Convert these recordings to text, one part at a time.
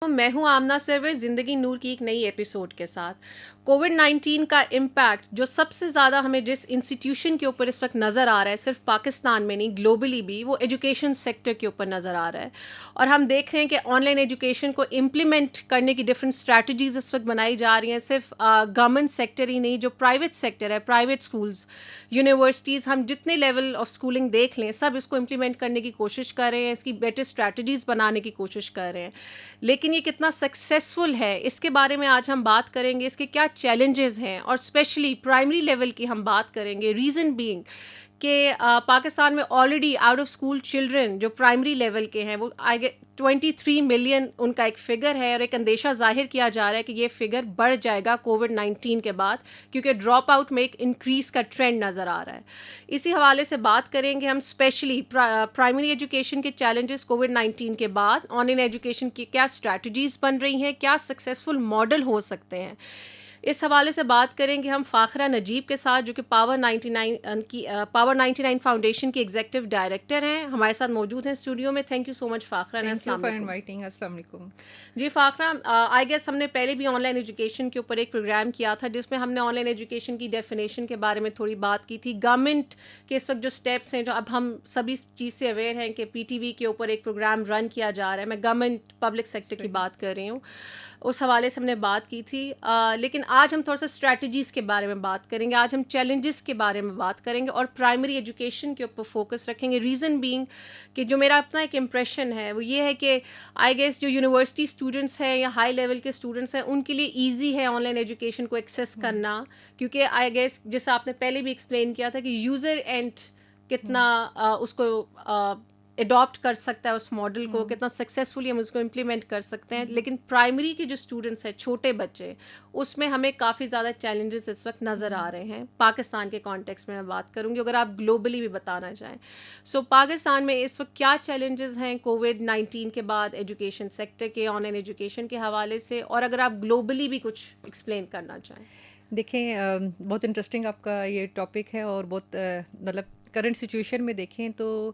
میں ہوں آمنہ سرور، زندگی نور کی ایک نئی ایپیسوڈ کے ساتھ. کووڈ-19 کا امپیکٹ جو سب سے زیادہ ہمیں جس انسٹیٹیوشن کے اوپر اس وقت نظر آ رہا ہے، صرف پاکستان میں نہیں گلوبلی بھی، وہ ایجوکیشن سیکٹر کے اوپر نظر آ رہا ہے. اور ہم دیکھ رہے ہیں کہ آن لائن ایجوکیشن کو امپلیمنٹ کرنے کی ڈفرینٹ اسٹریٹجیز اس وقت بنائی جا رہی ہیں. صرف گورنمنٹ سیکٹر ہی نہیں، جو پرائیویٹ سیکٹر ہے، پرائیویٹ اسکولز، یونیورسٹیز، ہم جتنے لیول آف اسکولنگ دیکھ لیں سب اس کو امپلیمنٹ کرنے کی کوشش کر رہے ہیں، اس کی بیٹر اسٹریٹجیز بنانے کی کوشش کر رہے ہیں. لیکن یہ کتنا سکسیزفل ہے اس کے بارے میں آج ہم بات کریں گے. اس کے کیا چیلنجز ہیں، اور اسپیشلی پرائمری لیول کی ہم بات کریں گے. ریزن بینگ کہ پاکستان میں already out of school children جو پرائمری لیول کے ہیں وہ 23 ملین ان کا ایک فگر ہے، اور ایک اندیشہ ظاہر کیا جا رہا ہے کہ یہ فگر بڑھ جائے گا کووڈ-19 کے بعد، کیونکہ ڈراپ آؤٹ میں ایک انکریز کا ٹرینڈ نظر آ رہا ہے. اسی حوالے سے بات کریں گے ہم اسپیشلی پرائمری ایجوکیشن کے چیلنجز کووڈ-19 کے بعد، آن لائن ایجوکیشن کی کیا اسٹریٹجیز بن رہی ہیں، کیا سکسیزفل ماڈل ہو سکتے ہیں. اس حوالے سے بات کریں گے ہم فاخرہ نجیب کے ساتھ، جو کہ پاور 99 فاؤنڈیشن کی ایگزیکٹو ڈائریکٹر ہیں. ہمارے ساتھ موجود ہیں اسٹوڈیو میں. Thank you so much فاخرہ. السلام علیکم. جی فاخرہ، آئی گیس ہم نے پہلے بھی آن لائن ایجوکیشن کے اوپر ایک پروگرام کیا تھا جس میں ہم نے آن لائن ایجوکیشن کی ڈیفینیشن کے بارے میں تھوڑی بات کی تھی. گورنمنٹ کے اس وقت جو اسٹیپس ہیں، جو اب ہم سبھی چیز سے اویئر ہیں کہ پی ٹی وی کے اوپر ایک پروگرام رن کیا جا رہا ہے. میں گورنمنٹ پبلک سیکٹر کی بات کر رہی ہوں. اس حوالے سے ہم نے بات کی تھی. لیکن آج ہم تھوڑا سا اسٹریٹجیز کے بارے میں بات کریں گے. آج ہم چیلنجز کے بارے میں بات کریں گے اور پرائمری ایجوکیشن کے اوپر فوکس رکھیں گے. ریزن بینگ کہ جو میرا اپنا ایک امپریشن ہے وہ یہ ہے کہ آئی گیس جو یونیورسٹی اسٹوڈنٹس ہیں یا ہائی لیول کے اسٹوڈنٹس ہیں ان کے لیے ایزی ہے آن لائن ایجوکیشن کو ایکسیس کرنا، کیونکہ آئی گیس جیسے آپ نے پہلے بھی ایکسپلین کیا تھا کہ یوزر اینڈ کتنا اس کو اڈاپٹ کر سکتا ہے، اس ماڈل کو کتنا سکسیزفلی ہم اس کو امپلیمنٹ کر سکتے ہیں. لیکن پرائمری کے جو اسٹوڈنٹس ہیں، چھوٹے بچے، اس میں ہمیں کافی زیادہ چیلنجز اس وقت نظر آ رہے ہیں. پاکستان کے کانٹیکس میں بات کروں گی، اگر آپ گلوبلی بھی بتانا چاہیں. سو پاکستان میں اس وقت کیا چیلنجز ہیں کووڈ-19 کے بعد ایجوکیشن سیکٹر کے، آن لائن ایجوکیشن کے حوالے سے، اور اگر آپ گلوبلی بھی کچھ ایکسپلین کرنا چاہیں. دیکھیں، بہت انٹرسٹنگ آپ کا یہ ٹاپک ہے، اور بہت مطلب کرنٹ سچویشن میں دیکھیں تو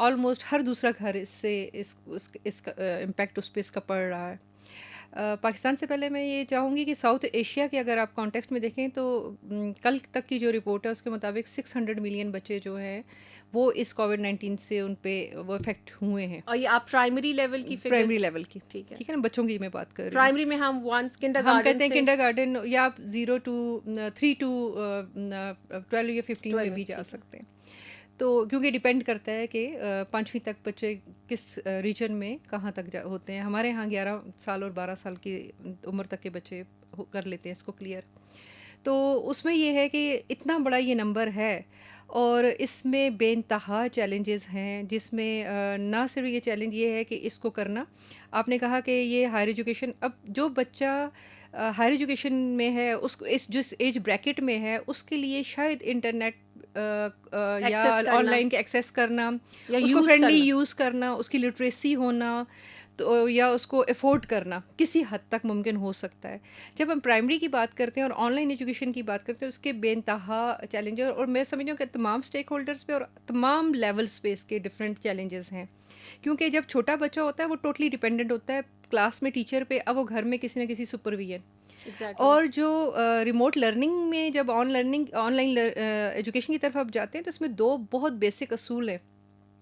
آلموسٹ ہر دوسرا گھر اس کا امپیکٹ اس پہ اس کا پڑ رہا ہے. پاکستان سے پہلے میں یہ چاہوں گی کہ ساؤتھ ایشیا کے اگر آپ کانٹیکسٹ میں دیکھیں تو کل تک کی جو رپورٹ ہے اس کے مطابق 600 ملین بچے جو ہیں وہ اس کووڈ-19 سے ان پہ وہ افیکٹ ہوئے ہیں. اور یہ آپ پرائمری لیول کی فگرز، پرائمری لیول کی، ٹھیک ہے نا، بچوں کی میں بات کر رہی ہوں. پرائمری میں ہم ہم کہتے ہیں کنڈر گارڈن، یا آپ 0 to 3 to 12 یا 15 میں بھی جا سکتے ہیں. تو کیونکہ ڈپینڈ کرتا ہے کہ 5ویں تک بچے کس ریجن میں کہاں تک ہوتے ہیں. ہمارے یہاں 11 سال اور 12 سال کی عمر تک کے بچے کر لیتے ہیں اس کو کلیئر. تو اس میں یہ ہے کہ اتنا بڑا یہ نمبر ہے، اور اس میں بے انتہا چیلنجز ہیں، جس میں نہ صرف یہ چیلنج یہ ہے کہ اس کو کرنا. آپ نے کہا کہ یہ ہائر ایجوکیشن، اب جو بچہ ہائر ایجوکیشن میں ہے، اس کو جس ایج بریکٹ میں ہے، اس کے لیے شاید انٹرنیٹ یا آن لائن کے ایکسیس کرنا، اس کو فرینڈلی یوز کرنا، اس کی لٹریسی ہونا، تو یا اس کو افورڈ کرنا کسی حد تک ممکن ہو سکتا ہے. جب ہم پرائمری کی بات کرتے ہیں اور آن لائن ایجوکیشن کی بات کرتے ہیں، اس کے بے انتہا چیلنج، اور میں سمجھوں کہ تمام اسٹیک ہولڈرس پہ اور تمام لیولس پہ اس کے ڈفرینٹ چیلنجز ہیں. کیونکہ جب چھوٹا بچہ ہوتا ہے وہ ٹوٹلی ڈپینڈنٹ ہوتا ہے کلاس میں ٹیچر پہ، اب وہ گھر میں کسی نہ کسی سپرویژن. اور جو ریموٹ لرننگ میں جب آن لائن ایجوکیشن کی طرف آپ جاتے ہیں تو اس میں 2 بہت بیسک اصول ہیں.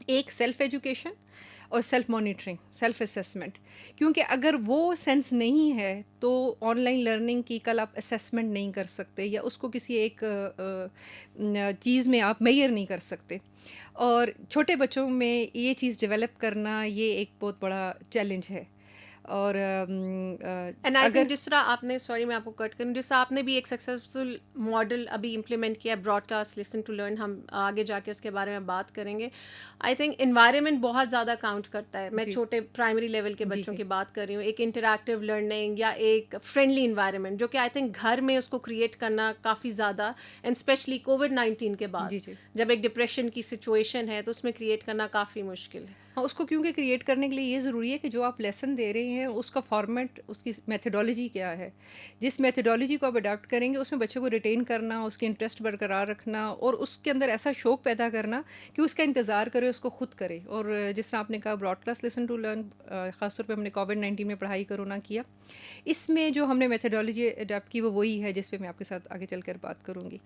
ایک سیلف ایجوکیشن اور سیلف مانیٹرنگ، سیلف اسیسمنٹ. کیونکہ اگر وہ سینس نہیں ہے تو آن لائن لرننگ کی کل آپ اسیسمنٹ نہیں کر سکتے، یا اس کو کسی ایک چیز میں آپ میئر نہیں کر سکتے. اور چھوٹے بچوں میں یہ چیز ڈیولپ کرنا یہ ایک بہت بڑا چیلنج ہے. اور اگر جس طرح آپ نے، سوری میں آپ کو کٹ کروں، جس طرح آپ نے بھی ایک سکسیزفل ماڈل ابھی امپلیمنٹ کیا broadcast listen to learn, ہم آگے جا کے اس کے بارے میں بات کریں گے. آئی تھنک انوائرمنٹ بہت زیادہ کاؤنٹ کرتا ہے. میں چھوٹے پرائمری لیول کے بچوں کی بات کر رہی ہوں. ایک انٹریکٹیو لرننگ یا ایک فرینڈلی انوائرمنٹ جو کہ آئی تھنک گھر میں اس کو کریٹ کرنا کافی زیادہ، اینڈ اسپیشلی کووڈ-19 کے بعد جب ایک ڈپریشن کی سچویشن ہے تو اس میں کریٹ کرنا کافی مشکل ہے. ہاں اس کو کیونکہ کریٹ کرنے کے لیے یہ ضروری ہے کہ جو آپ لیسن دے رہے ہیں اس کا فارمیٹ، اس کی میتھڈالوجی کیا ہے. جس میتھڈالوجی کو آپ اڈاپٹ کریں گے اس میں بچوں کو ریٹین کرنا، اس کی انٹرسٹ برقرار رکھنا اور اس کے اندر ایسا شوق پیدا کرنا کہ اس کا انتظار کرے، اس کو خود کرے. اور جس طرح آپ نے کہا broad class listen to learn, خاص طور پہ ہم نے کووڈ-19 میں پڑھائی کرونا کیا، اس میں جو ہم نے میتھڈالوجی اڈاپٹ کی وہ وہی ہے جس پہ میں آپ کے ساتھ آگے چل کر بات کروں گی.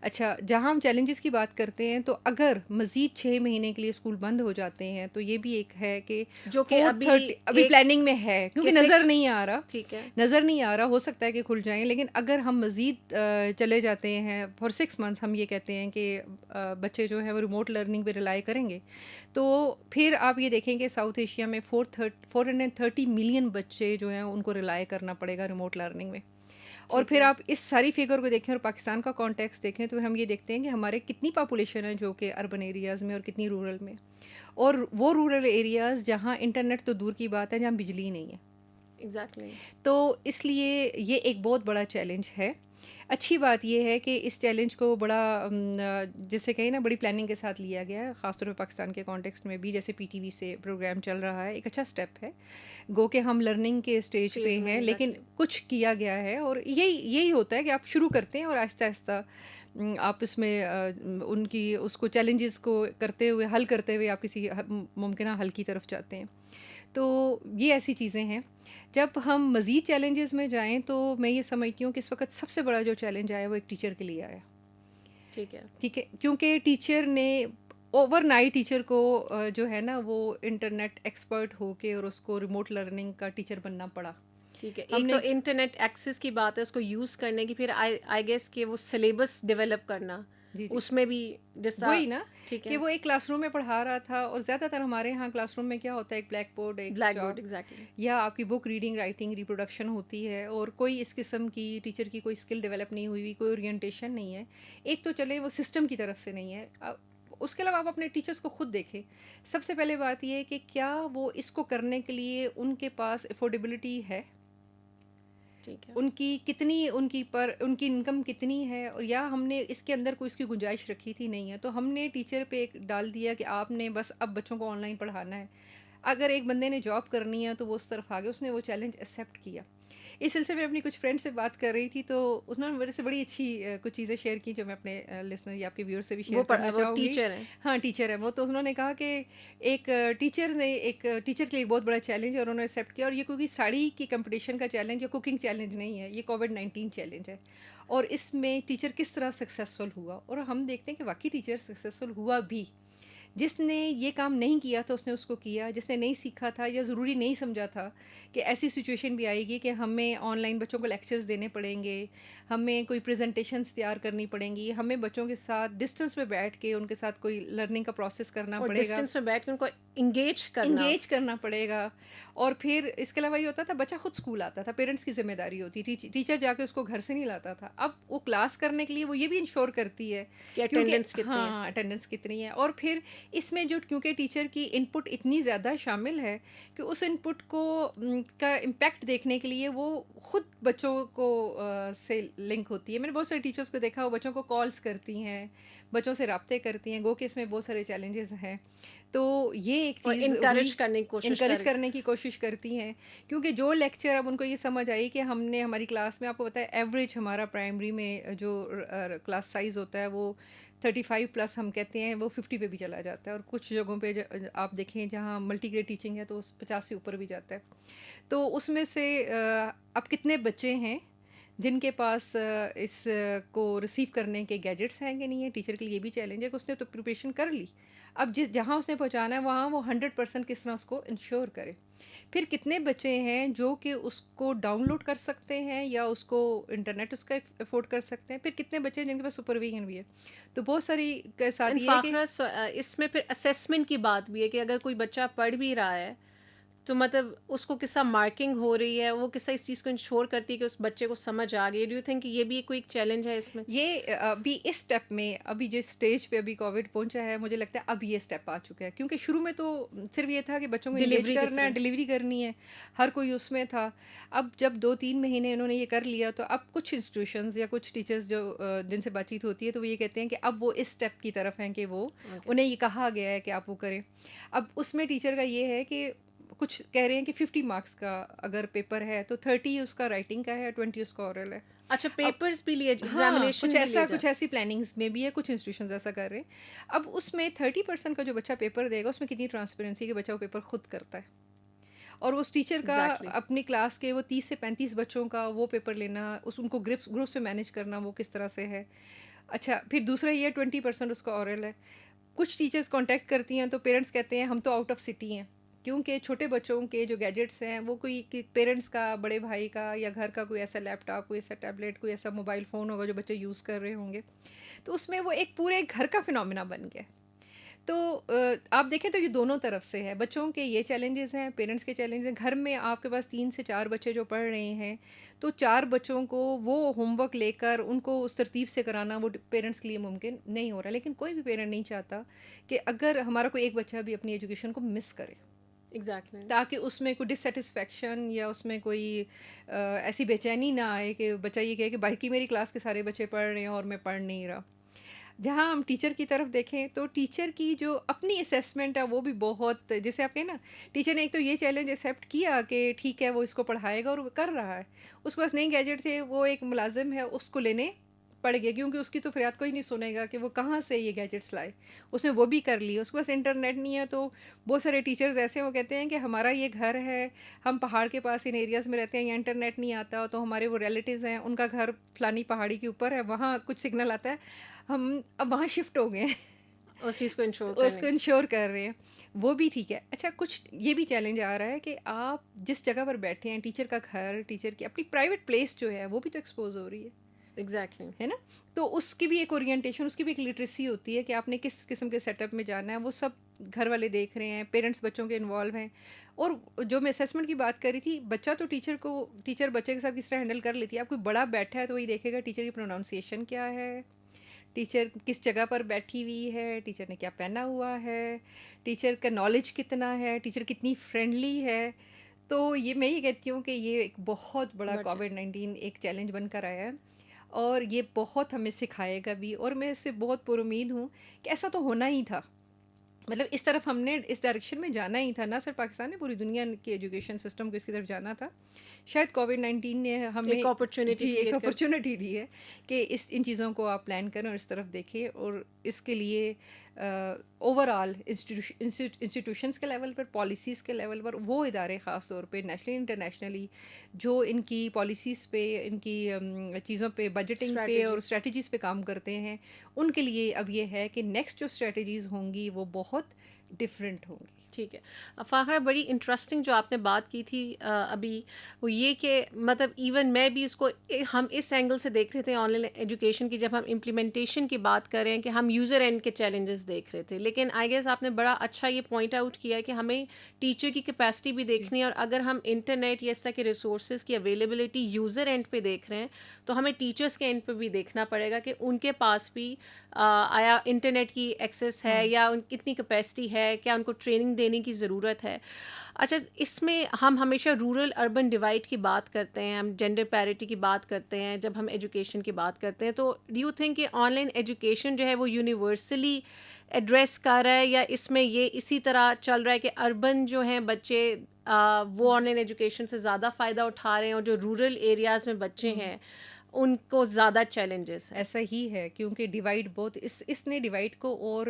اچھا، جہاں ہم چیلنجز کی بات کرتے ہیں تو اگر مزید 6 مہینے کے لیے اسکول بند ہو جاتے ہیں تو یہ بھی ایک ہے کہ جو کہ ابھی پلاننگ میں ہے، کیونکہ نظر نہیں آ رہا، ٹھیک ہے، نظر نہیں آ رہا، ہو سکتا ہے کہ کھل جائیں. لیکن اگر ہم مزید چلے جاتے ہیں فار 6 months، ہم یہ کہتے ہیں کہ بچے جو ہیں وہ ریموٹ لرننگ پہ ریلائی کریں گے، تو پھر آپ یہ دیکھیں کہ ساؤتھ ایشیا میں 430 ملین بچے جو ہیں ان کو ریلائی کرنا پڑے گا ریموٹ لرننگ میں. اور پھر آپ اس ساری فگر کو دیکھیں اور پاکستان کا کانٹیکس دیکھیں تو ہم یہ دیکھتے ہیں کہ ہمارے کتنی پاپولیشن ہے جو کہ اربن ایریاز میں اور کتنی رورل میں، اور وہ رورل ایریاز جہاں انٹرنیٹ تو دور کی بات ہے، جہاں بجلی نہیں ہے. ایگزیکٹلی. تو اس لیے یہ ایک بہت بڑا چیلنج ہے. اچھی بات یہ ہے کہ اس چیلنج کو بڑا جیسے کہیں نا بڑی پلاننگ کے ساتھ لیا گیا ہے، خاص طور پہ پاکستان کے کانٹیکسٹ میں بھی. جیسے PTV سے پروگرام چل رہا ہے، ایک اچھا سٹیپ ہے، گو کہ ہم لرننگ کے اسٹیج پہ ہیں لیکن کچھ کیا گیا ہے. اور یہی ہوتا ہے کہ آپ شروع کرتے ہیں اور آہستہ آہستہ آپ اس میں ان کی اس کو چیلنجز کو کرتے ہوئے، حل کرتے ہوئے آپ کسی ممکنہ حل کی طرف جاتے ہیں. تو یہ ایسی چیزیں ہیں. جب ہم مزید چیلنجز میں جائیں تو میں یہ سمجھتی ہوں کہ اس وقت سب سے بڑا جو چیلنج آیا وہ ایک ٹیچر کے لیے آیا. ٹھیک ہے، کیونکہ ٹیچر نے اوور نائٹ ٹیچر کو جو ہے نا وہ انٹرنیٹ ایکسپرٹ ہو کے اور اس کو ریموٹ لرننگ کا ٹیچر بننا پڑا. ٹھیک ہے، ایک تو انٹرنیٹ ایکسیس کی بات ہے، اس کو یوز کرنے کی، پھر آئی گیس کہ وہ سلیبس ڈیولپ کرنا، اس میں بھی جس وہی نا کہ وہ ایک کلاس روم میں پڑھا رہا تھا. اور زیادہ تر ہمارے یہاں کلاس روم میں کیا ہوتا ہے، ایک بلیک بورڈ، ایک چاک، یا آپ کی بک ریڈنگ رائٹنگ ریپروڈکشن ہوتی ہے، اور کوئی اس قسم کی ٹیچر کی کوئی اسکل ڈیولپ نہیں ہوئی، کوئی اورینٹیشن نہیں ہے. ایک تو چلے وہ سسٹم کی طرف سے نہیں ہے. اس کے علاوہ آپ اپنے ٹیچرس کو خود دیکھیں. سب سے پہلے بات یہ ہے کہ کیا وہ اس کو کرنے کے لیے ان کے پاس افورڈیبلٹی ہے، ان کی کتنی، ان کی انکم کتنی ہے، اور یا ہم نے اس کے اندر کوئی اس کی گنجائش رکھی تھی، نہیں ہے. تو ہم نے ٹیچر پہ ایک ڈال دیا کہ آپ نے بس اب بچوں کو آن لائن پڑھانا ہے. اگر ایک بندے نے جاب کرنی ہے تو وہ اس طرف آگے، اس نے وہ چیلنج ایکسیپٹ کیا. اس سلسلے میں اپنی کچھ فرینڈ سے بات کر رہی تھی تو اس نے میرے سے بڑی اچھی کچھ چیزیں شیئر کی جو میں اپنے لسنر یا آپ کے ویور سے بھی شیئر کرنا چاہوں گی. ہاں ٹیچر ہے وہ. تو انہوں نے کہا کہ ایک ٹیچر کے لیے بہت بڑا چیلنج ہے اور انہوں نے ایکسیپٹ کیا. اور یہ کیونکہ ساڑی کی کمپٹیشن کا چیلنج یا کوکنگ چیلنج نہیں ہے، یہ کووڈ-19 چیلنج ہے. اور اس میں ٹیچر کس طرح سکسیزفل ہوا، اور ہم دیکھتے ہیں کہ واقعی ٹیچر سکسیزفل ہوا بھی. جس نے یہ کام نہیں کیا تھا اس نے اس کو کیا، جس نے نہیں سیکھا تھا یا ضروری نہیں سمجھا تھا کہ ایسی سچویشن بھی آئے گی کہ ہمیں آن لائن بچوں کو لیکچرز دینے پڑیں گے، ہمیں کوئی پریزنٹیشنز تیار کرنی پڑیں گی، ہمیں بچوں کے ساتھ ڈسٹینس میں بیٹھ کے ان کے ساتھ کوئی لرننگ کا پروسیس کرنا پڑے گا، ڈسٹینس میں بیٹھ کے ان کو انگیج کرنا پڑے گا. اور پھر اس کے علاوہ یہ ہوتا تھا بچہ خود اسکول آتا تھا، پیرنٹس کی ذمہ داری ہوتی، ٹیچر جا کے اس کو گھر سے نہیں لاتا تھا. اب وہ کلاس کرنے کے لیے وہ یہ بھی انشور کرتی ہے کہ اٹینڈنس کتنی ہے. اور پھر اس میں جو کیونکہ ٹیچر کی ان پٹ اتنی زیادہ شامل ہے کہ اس ان پٹ کو کا امپیکٹ دیکھنے کے لیے وہ خود بچوں کو سے لنک ہوتی ہے. میں نے بہت سارے ٹیچرس کو دیکھا وہ بچوں کو کالس کرتی ہیں، بچوں سے رابطے کرتی ہیں، گو کہ اس میں بہت سارے چیلنجز ہیں. تو یہ ایک چیز انکریج کرنے کی کوشش کرتی ہیں. کیونکہ جو لیکچر اب ان کو یہ سمجھ آئی کہ ہم نے ہماری کلاس میں، آپ کو پتہ ہے ایوریج ہمارا پرائمری میں جو کلاس سائز ہوتا ہے وہ 35+ ہم کہتے ہیں، وہ 50 پہ بھی چلا جاتا ہے. اور کچھ جگہوں پہ آپ دیکھیں جہاں ملٹی گریڈ ٹیچنگ ہے تو 50 سے اوپر بھی جاتا ہے. تو اس میں سے اب کتنے بچے ہیں جن کے پاس اس کو ریسیو کرنے کے گیجٹس ہیں کہ نہیں ہے. ٹیچر کے لیے یہ بھی چیلنج ہے کہ اس نے تو پریپریشن کر لی، اب جہاں اس نے پہنچانا ہے وہاں وہ 100% کس طرح اس کو انشور کرے. پھر کتنے بچے ہیں جو کہ اس کو ڈاؤن لوڈ کر سکتے ہیں یا اس کو انٹرنیٹ اس کا افورڈ کر سکتے ہیں. پھر کتنے بچے ہیں جن کے پاس سپرویژن بھی ہے. تو بہت ساری کے ساتھ یہ ہے کہ اس میں پھر اسیسمنٹ کی بات بھی ہے کہ اگر کوئی بچہ پڑھ بھی رہا ہے تو مطلب اس کو کس طرح مارکنگ ہو رہی ہے, وہ کس طرح اس چیز کو انشور کرتی ہے کہ اس بچے کو سمجھ آ گئی. ڈو یو تھنک یہ بھی کوئی چیلنج ہے اس میں؟ یہ ابھی اس اسٹیپ میں, ابھی جس اسٹیج پہ ابھی کووڈ پہنچا ہے, مجھے لگتا ہے اب یہ اسٹیپ آ چکا ہے. کیونکہ شروع میں تو صرف یہ تھا کہ بچوں کو انگیج کرنا ہے, ڈلیوری کرنی ہے, ہر کوئی اس میں تھا. اب جب 2-3 مہینے انہوں نے یہ کر لیا, تو اب کچھ انسٹیٹیوشنز یا کچھ ٹیچرز جو جن سے بات چیت ہوتی ہے, تو وہ یہ کہتے ہیں کہ اب وہ اس اسٹیپ کی طرف ہیں کہ وہ انہیں یہ کہا گیا ہے کہ آپ وہ کریں. اب اس میں ٹیچر کا یہ ہے کہ کچھ کہہ رہے ہیں کہ 50 مارکس کا اگر پیپر ہے تو 30 اس کا رائٹنگ کا ہے, 20 اس کا اورل ہے. اچھا, پیپرز بھی لیے, ہاں, ایگزامینیشن کچھ ایسی پلاننگز میں بھی ہے, کچھ انسٹیٹیوشنز ایسا کر رہے ہیں. اب اس میں 30% کا جو بچہ پیپر دے گا, اس میں کتنی ٹرانسپیرنسی کہ بچہ وہ پیپر خود کرتا ہے, اور اس ٹیچر کا اپنی کلاس کے وہ 30 سے 35 بچوں کا وہ پیپر لینا, ان کو گروپس میں مینیج کرنا, وہ کس طرح سے ہے. اچھا, پھر دوسرا یہ 20% اس کا اورل ہے. کچھ ٹیچرز کانٹیکٹ کرتی ہیں تو پیرنٹس کہتے ہیں ہم تو آؤٹ آف سٹی ہیں, کیونکہ چھوٹے بچوں کے جو گیجٹس ہیں وہ کوئی پیرنٹس کا, بڑے بھائی کا یا گھر کا کوئی ایسا لیپ ٹاپ, کوئی ایسا ٹیبلیٹ, کوئی ایسا موبائل فون ہوگا جو بچے یوز کر رہے ہوں گے, تو اس میں وہ ایک پورے گھر کا فنومینا بن گیا. تو آپ دیکھیں تو یہ دونوں طرف سے ہے, بچوں کے یہ چیلنجز ہیں, پیرنٹس کے چیلنجز ہیں. گھر میں آپ کے پاس 3 سے 4 بچے جو پڑھ رہے ہیں, تو 4 بچوں کو وہ ہوم ورک لے کر ان کو اس ترتیب سے کرانا وہ پیرنٹس کے لیے ممکن نہیں ہو رہا. لیکن کوئی بھی پیرنٹ نہیں چاہتا کہ اگر ہمارا کوئی ایک بچہ بھی اپنی ایجوکیشن کو مس کرے, ایگزیکٹلی, تاکہ اس میں کوئی ڈسسیٹسفیکشن یا اس میں کوئی ایسی بے چینی نہ آئے کہ بچہ یہ کہے کہ باقی میری کلاس کے سارے بچے پڑھ رہے ہیں اور میں پڑھ نہیں رہا. جہاں ہم ٹیچر کی طرف دیکھیں تو ٹیچر کی جو اپنی اسیسمنٹ ہے وہ بھی بہت, جیسے آپ کہیں نا, ٹیچر نے ایک تو یہ چیلنج ایکسیپٹ کیا کہ ٹھیک ہے وہ اس کو پڑھائے گا اور وہ کر رہا ہے. اس کے پاس نئے گیجٹ تھے, وہ ایک ملازم ہے, اس کو لینے پڑ گیا, کیونکہ اس کی تو فریاد کوئی نہیں سنے گا کہ وہ کہاں سے یہ گیجٹس لائے. اس نے وہ بھی کر لی. اس کے پاس انٹرنیٹ نہیں ہے, تو بہت سارے ٹیچرز ایسے وہ کہتے ہیں کہ ہمارا یہ گھر ہے, ہم پہاڑ کے پاس ان ایریاز میں رہتے ہیں, یا انٹرنیٹ نہیں آتا, تو ہمارے وہ ریلیٹیوز ہیں, ان کا گھر فلانی پہاڑی کے اوپر ہے, وہاں کچھ سگنل آتا ہے, ہم اب وہاں شفٹ ہو گئے ہیں, اس چیز کو انشور کر رہے ہیں. وہ بھی ٹھیک ہے. اچھا, کچھ یہ بھی چیلنج آ رہا ہے کہ آپ جس جگہ پر بیٹھے ہیں, ٹیچر کا گھر, ٹیچر کی اپنی پرائیویٹ پلیس جو ہے وہ بھی تو ایکسپوز ہو رہی ہے. ایگزیکٹلی, ہے نا. تو اس کی بھی ایک اورینٹیشن, اس کی بھی ایک لٹریسی ہوتی ہے کہ آپ نے کس قسم کے سیٹ اپ میں جانا ہے. وہ سب گھر والے دیکھ رہے ہیں, پیرنٹس بچوں کے انوالو ہیں. اور جو میں اسیسمنٹ کی بات کر رہی تھی, بچہ تو ٹیچر بچے کے ساتھ کس طرح ہینڈل کر لیتی ہے. آپ کوئی بڑا بیٹھا ہے تو وہی دیکھے گا ٹیچر کی پروناؤنسیشن کیا ہے, ٹیچر کس جگہ پر بیٹھی ہوئی ہے, ٹیچر نے کیا پہنا ہوا ہے, ٹیچر کا نالج کتنا ہے, ٹیچر کتنی فرینڈلی ہے. تو یہ میں یہ کہتی ہوں کہ یہ ایک بہت بڑا کووڈ-19 ایک چیلنج بن کر آیا ہے, اور یہ بہت ہمیں سکھائے گا بھی. اور میں اس سے بہت پر امید ہوں کہ ایسا تو ہونا ہی تھا, مطلب اس طرف ہم نے اس ڈائریکشن میں جانا ہی تھا. نہ صرف پاکستان نے, پوری دنیا کے ایجوکیشن سسٹم کو اس کی طرف جانا تھا. شاید کووڈ-19 نے ہمیں ایک اپرچونیٹی دی ہے کہ ان چیزوں کو آپ پلان کریں اور اس طرف دیکھیں. اور اس کے لیے اوور آل انسٹیٹیوشنس کے لیول پر, پالیسیز کے لیول پر, وہ ادارے خاص طور پہ نیشنلی انٹرنیشنلی جو ان کی پالیسیز پہ, ان کی چیزوں پہ, بجٹنگ پہ اور اسٹریٹجیز پہ کام کرتے ہیں, ان کے لیے اب یہ ہے کہ نیکسٹ جو اسٹریٹجیز ہوں گی وہ بہت ڈفرینٹ ہوں گی. ٹھیک ہے. فاخرہ, بڑی انٹرسٹنگ جو آپ نے بات کی تھی ابھی, وہ یہ کہ مطلب ایون میں بھی اس کو ہم اس اینگل سے دیکھ رہے تھے آن لائن ایجوکیشن کی, جب ہم امپلیمنٹیشن کی بات کر رہے ہیں کہ ہم یوزر اینڈ کے چیلنجز دیکھ رہے تھے. لیکن آئی گیس آپ نے بڑا اچھا یہ پوائنٹ آؤٹ کیا ہے کہ ہمیں ٹیچر کی کیپیسٹی بھی دیکھنی ہے, اور اگر ہم انٹرنیٹ یا اس طرح کے ریسورسز کی اویلیبلٹی یوزر اینڈ پہ دیکھ رہے ہیں, تو ہمیں ٹیچرس کے اینڈ پہ بھی دیکھنا پڑے گا کہ ان کے پاس بھی آیا انٹرنیٹ کی ایکسیس ہے, یا ان کتنی کیپیسٹی ہے, کیا ان کو ٹریننگ دینے کی ضرورت ہے. اچھا, اس میں ہم ہمیشہ رورل اربن ڈیوائڈ کی بات کرتے ہیں, ہم جینڈر پیرٹی کی بات کرتے ہیں جب ہم ایجوکیشن کی بات کرتے ہیں, تو ڈو یو تھنک کہ آن لائن ایجوکیشن جو ہے وہ یونیورسلی ایڈریس کر رہا ہے, یا اس میں یہ اسی طرح چل رہا ہے کہ اربن جو ہیں بچے وہ آن لائن ایجوکیشن سے زیادہ فائدہ اٹھا رہے ہیں, اور جو رورل ایریاز میں بچے ہیں ان کو زیادہ چیلنجز ہیں؟ ایسا ہی ہے, کیونکہ ڈیوائڈ بہت اس نے ڈیوائڈ کو اور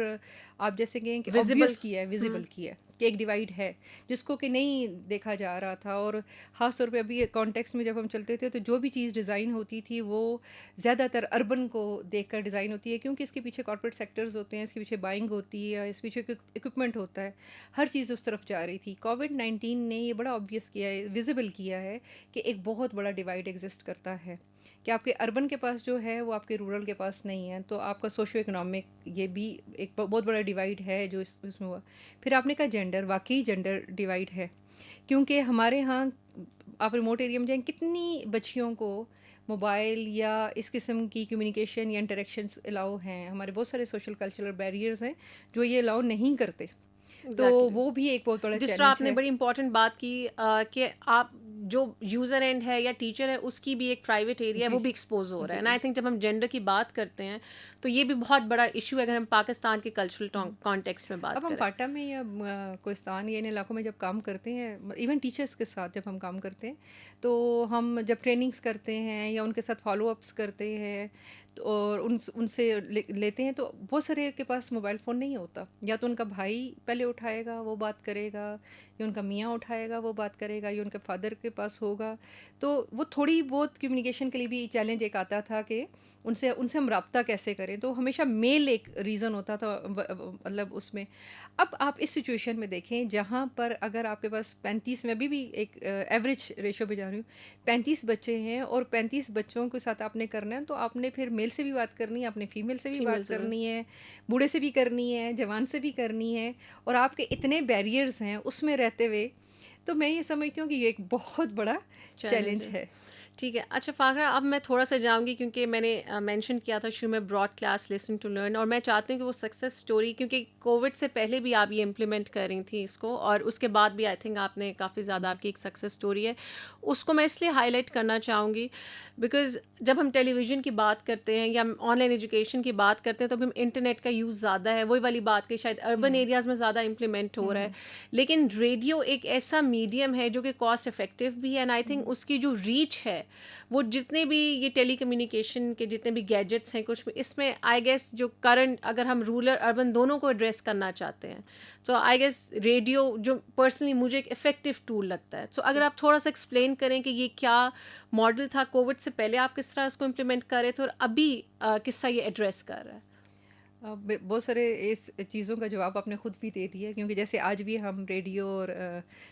آپ جیسے کہیں کہ ویزیبل کیا ہے کہ ایک ڈیوائڈ ہے جس کو کہ نہیں دیکھا جا رہا تھا. اور خاص طور پہ ابھی کانٹیکسٹ میں جب ہم چلتے تھے تو جو بھی چیز ڈیزائن ہوتی تھی وہ زیادہ تر اربن کو دیکھ کر ڈیزائن ہوتی ہے, کیونکہ اس کے پیچھے کارپوریٹ سیکٹرز ہوتے ہیں, اس کے پیچھے بائنگ ہوتی ہے, اس پیچھے اکوپمنٹ ہوتا ہے, ہر چیز اس طرف جا رہی تھی. کووڈ-19 نے یہ بڑا آبویس کیا ہے, ویزیبل کیا ہے کہ ایک بہت بڑا ڈیوائڈ ایگزسٹ کرتا ہے, کہ آپ کے اربن کے پاس جو ہے وہ آپ کے رورل کے پاس نہیں ہے. تو آپ کا سوشو اکنامک یہ بھی ایک بہت بڑا ڈیوائڈ ہے جو اس میں ہوا. پھر آپ نے کہا جینڈر, واقعی جینڈر ڈیوائڈ ہے. کیونکہ ہمارے ہاں آپ ریموٹ ایریا میں جائیں کتنی بچیوں کو موبائل یا اس قسم کی کمیونیکیشن یا انٹریکشنس الاؤ ہیں. ہمارے بہت سارے سوشل کلچرل بیریئرز ہیں جو یہ الاؤ نہیں کرتے. تو وہ بھی ایک بہت بڑا جس طرح چیلنج آپ نے ہے. بڑی امپورٹنٹ بات کی کہ آپ جو یوزر اینڈ ہے یا ٹیچر ہے اس کی بھی ایک پرائیویٹ ایریا ہے وہ بھی ایکسپوز ہو رہا ہے. اینڈ آئی تھنک جب ہم جینڈر کی بات کرتے ہیں تو یہ بھی بہت بڑا ایشو ہے اگر ہم پاکستان کے کلچرل کانٹیکسٹ میں بات اب ہم کریں. پاٹا میں یا کوہستان یا ان علاقوں میں جب کام کرتے ہیں, ایون ٹیچرس کے ساتھ جب ہم کام کرتے ہیں تو ہم جب ٹریننگس کرتے ہیں یا ان کے ساتھ فالو اپس کرتے ہیں اور ان سے لیتے ہیں تو بہت سارے کے پاس موبائل فون نہیں ہوتا. یا تو ان کا بھائی پہلے اٹھائے گا وہ بات کرے گا, یا ان کا میاں اٹھائے گا وہ بات کرے گا, یا ان کے فادر کے پاس ہوگا. تو وہ تھوڑی بہت کمیونیکیشن کے لیے بھی چیلنج ایک آتا تھا کہ ان سے ہم رابطہ کیسے کریں. تو ہمیشہ میل ایک ریزن ہوتا تھا مطلب اس میں. اب آپ اس سچویشن میں دیکھیں جہاں پر اگر آپ کے پاس 35, میں بھی ایک ایوریج ریشو پہ جا رہی ہوں, 35 بچے ہیں اور 35 بچوں کے ساتھ آپ نے کرنا ہے, تو آپ نے پھر میل سے بھی بات کرنی ہے, آپ نے فیمیل سے بھی بات کرنی ہے, بوڑھے سے بھی کرنی ہے, جوان سے بھی کرنی ہے, اور آپ کے اتنے بیریئرز ہیں اس میں رہتے ہوئے. تو میں یہ سمجھتی ہوں کہ یہ ایک بہت بڑا چیلنج ہے. ٹھیک ہے. اچھا فاخرہ, اب میں تھوڑا سا جاؤں گی کیونکہ میں نے مینشن کیا تھا شروع میں broad class listen to learn, اور میں چاہتی ہوں کہ وہ سکسیس اسٹوری, کیونکہ کووڈ سے پہلے بھی آپ یہ امپلیمنٹ کر رہی تھیں اس کو, اور اس کے بعد بھی آئی تھنک آپ نے کافی زیادہ آپ کی ایک سکسیس اسٹوری ہے, اس کو میں اس لیے ہائی لائٹ کرنا چاہوں گی بیکاز جب ہم ٹیلی ویژن کی بات کرتے ہیں یا آن لائن ایجوکیشن کی بات کرتے ہیں تو ہم انٹرنیٹ کا یوز زیادہ ہے, وہی والی بات کہ شاید اربن ایریاز میں زیادہ امپلیمنٹ ہو رہا ہے, لیکن ریڈیو ایک ایسا میڈیم ہے جو کہ کاسٹ افیکٹو بھی ہے, اینڈ آئی تھنک اس کی جو ریچ ہے وہ جتنے بھی یہ ٹیلی کمیونیکیشن کے جتنے بھی گیجٹس ہیں کچھ اس میں آئی گیس جو کرنٹ اگر ہم رورل اربن دونوں کو ایڈریس کرنا چاہتے ہیں تو آئی گیس ریڈیو جو پرسنلی مجھے ایک افیکٹو ٹول لگتا ہے. سو اگر آپ تھوڑا سا ایکسپلین کریں کہ یہ کیا ماڈل تھا کووڈ سے پہلے, آپ کس طرح اس کو امپلیمنٹ کر رہے تھے اور ابھی کس طرح یہ ایڈریس کر رہا ہے. بہت سارے اس چیزوں کا جواب آپ نے خود بھی دے دیا, کیونکہ جیسے آج بھی ہم ریڈیو اور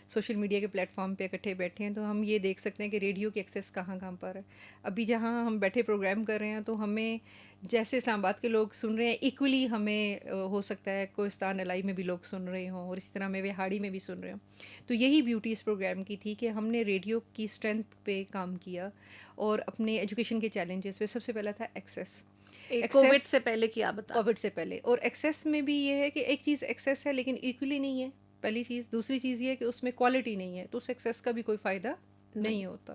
سوشل میڈیا کے پلیٹ فارم پہ اکٹھے بیٹھے ہیں تو ہم یہ دیکھ سکتے ہیں کہ ریڈیو کی ایکسیس کہاں کہاں پر ہے. ابھی جہاں ہم بیٹھے پروگرام کر رہے ہیں تو ہمیں جیسے اسلام آباد کے لوگ سن رہے ہیں ایکولی ہمیں ہو سکتا ہے کوہستان الائی میں بھی لوگ سن رہے ہوں, اور اسی طرح میں وہاڑی میں بھی سن رہے ہوں. تو یہی بیوٹی اس پروگرام کی تھی کہ ہم نے ریڈیو کی اسٹرینتھ پہ کام کیا اور اپنے ایجوکیشن کے چیلنجز پہ. سب سے پہلا تھا ایکسیس, کووڈ سے پہلے کیا بتا. کووڈ سے پہلے. اور ایکسیس میں بھی یہ ہے کہ ایک چیز ایکسیس ہے لیکن ایکولی نہیں ہے, پہلی چیز. دوسری چیز یہ ہے کہ اس میں کوالٹی نہیں ہے, تو اس ایکسیس کا بھی کوئی فائدہ نہیں ہوتا.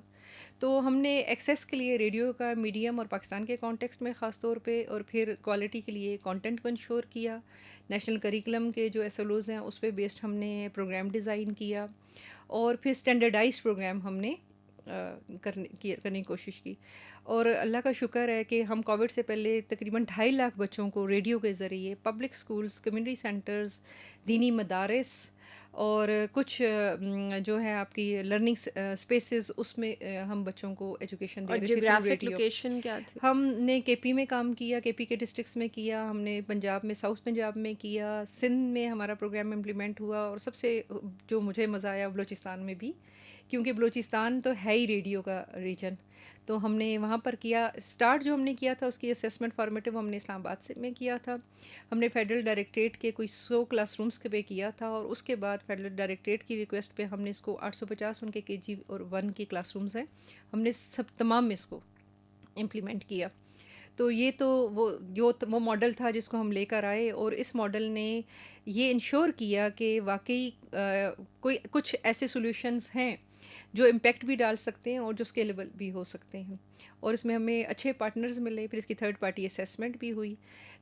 تو ہم نے ایکسیس کے لیے ریڈیو کا میڈیم اور پاکستان کے کانٹیکسٹ میں خاص طور پہ, اور پھر کوالٹی کے لیے کانٹینٹ کو انشور کیا. نیشنل کریکولم کے جو ایس ایل اوز ہیں اس پہ بیسڈ ہم نے پروگرام ڈیزائن کیا, اور پھر اسٹینڈرڈائز پروگرام ہم نے کرنے کی کوشش کی. اور اللہ کا شکر ہے کہ ہم کووڈ سے پہلے تقریباً 2.5 لاکھ بچوں کو ریڈیو کے ذریعے پبلک اسکولس, کمیونٹی سینٹرز, دینی مدارس اور کچھ جو ہے آپ کی لرننگ اسپیسز, اس میں ہم بچوں کو ایجوکیشن دے رہے تھے. جیوگرافک لوکیشن کیا تھی؟ ہم نے کے پی میں کام کیا, کے پی کے ڈسٹرکس میں کیا, ہم نے پنجاب میں, ساؤتھ پنجاب میں کیا, سندھ میں ہمارا پروگرام امپلیمنٹ ہوا, اور سب سے جو مجھے مزہ آیا بلوچستان میں بھی, کیونکہ بلوچستان تو ہے ہی ریڈیو کا ریجن. تو ہم نے وہاں پر کیا. اسٹارٹ جو ہم نے کیا تھا اس کی اسیسمنٹ فارمیٹو ہم نے اسلام آباد سے میں کیا تھا. ہم نے فیڈرل ڈائریکٹریٹ کے کوئی 100 کلاس رومس کے پہ کیا تھا, اور اس کے بعد فیڈرل ڈائریکٹریٹ کی ریکویسٹ پہ ہم نے اس کو 850 ان کے کے جی اور 1 کی کلاس رومز ہیں, ہم نے سب تمام میں اس کو امپلیمنٹ کیا. تو یہ تو وہ ماڈل تھا جس کو ہم لے کر آئے, اور اس ماڈل نے یہ انشور کیا کہ واقعی کوئی کچھ ایسے سولوشنز ہیں جو امپیکٹ بھی ڈال سکتے ہیں اور جو اسکیلیبل بھی ہو سکتے ہیں. اور اس میں ہمیں اچھے پارٹنرز ملے. پھر اس کی تھرڈ پارٹی اسیسمنٹ بھی ہوئی.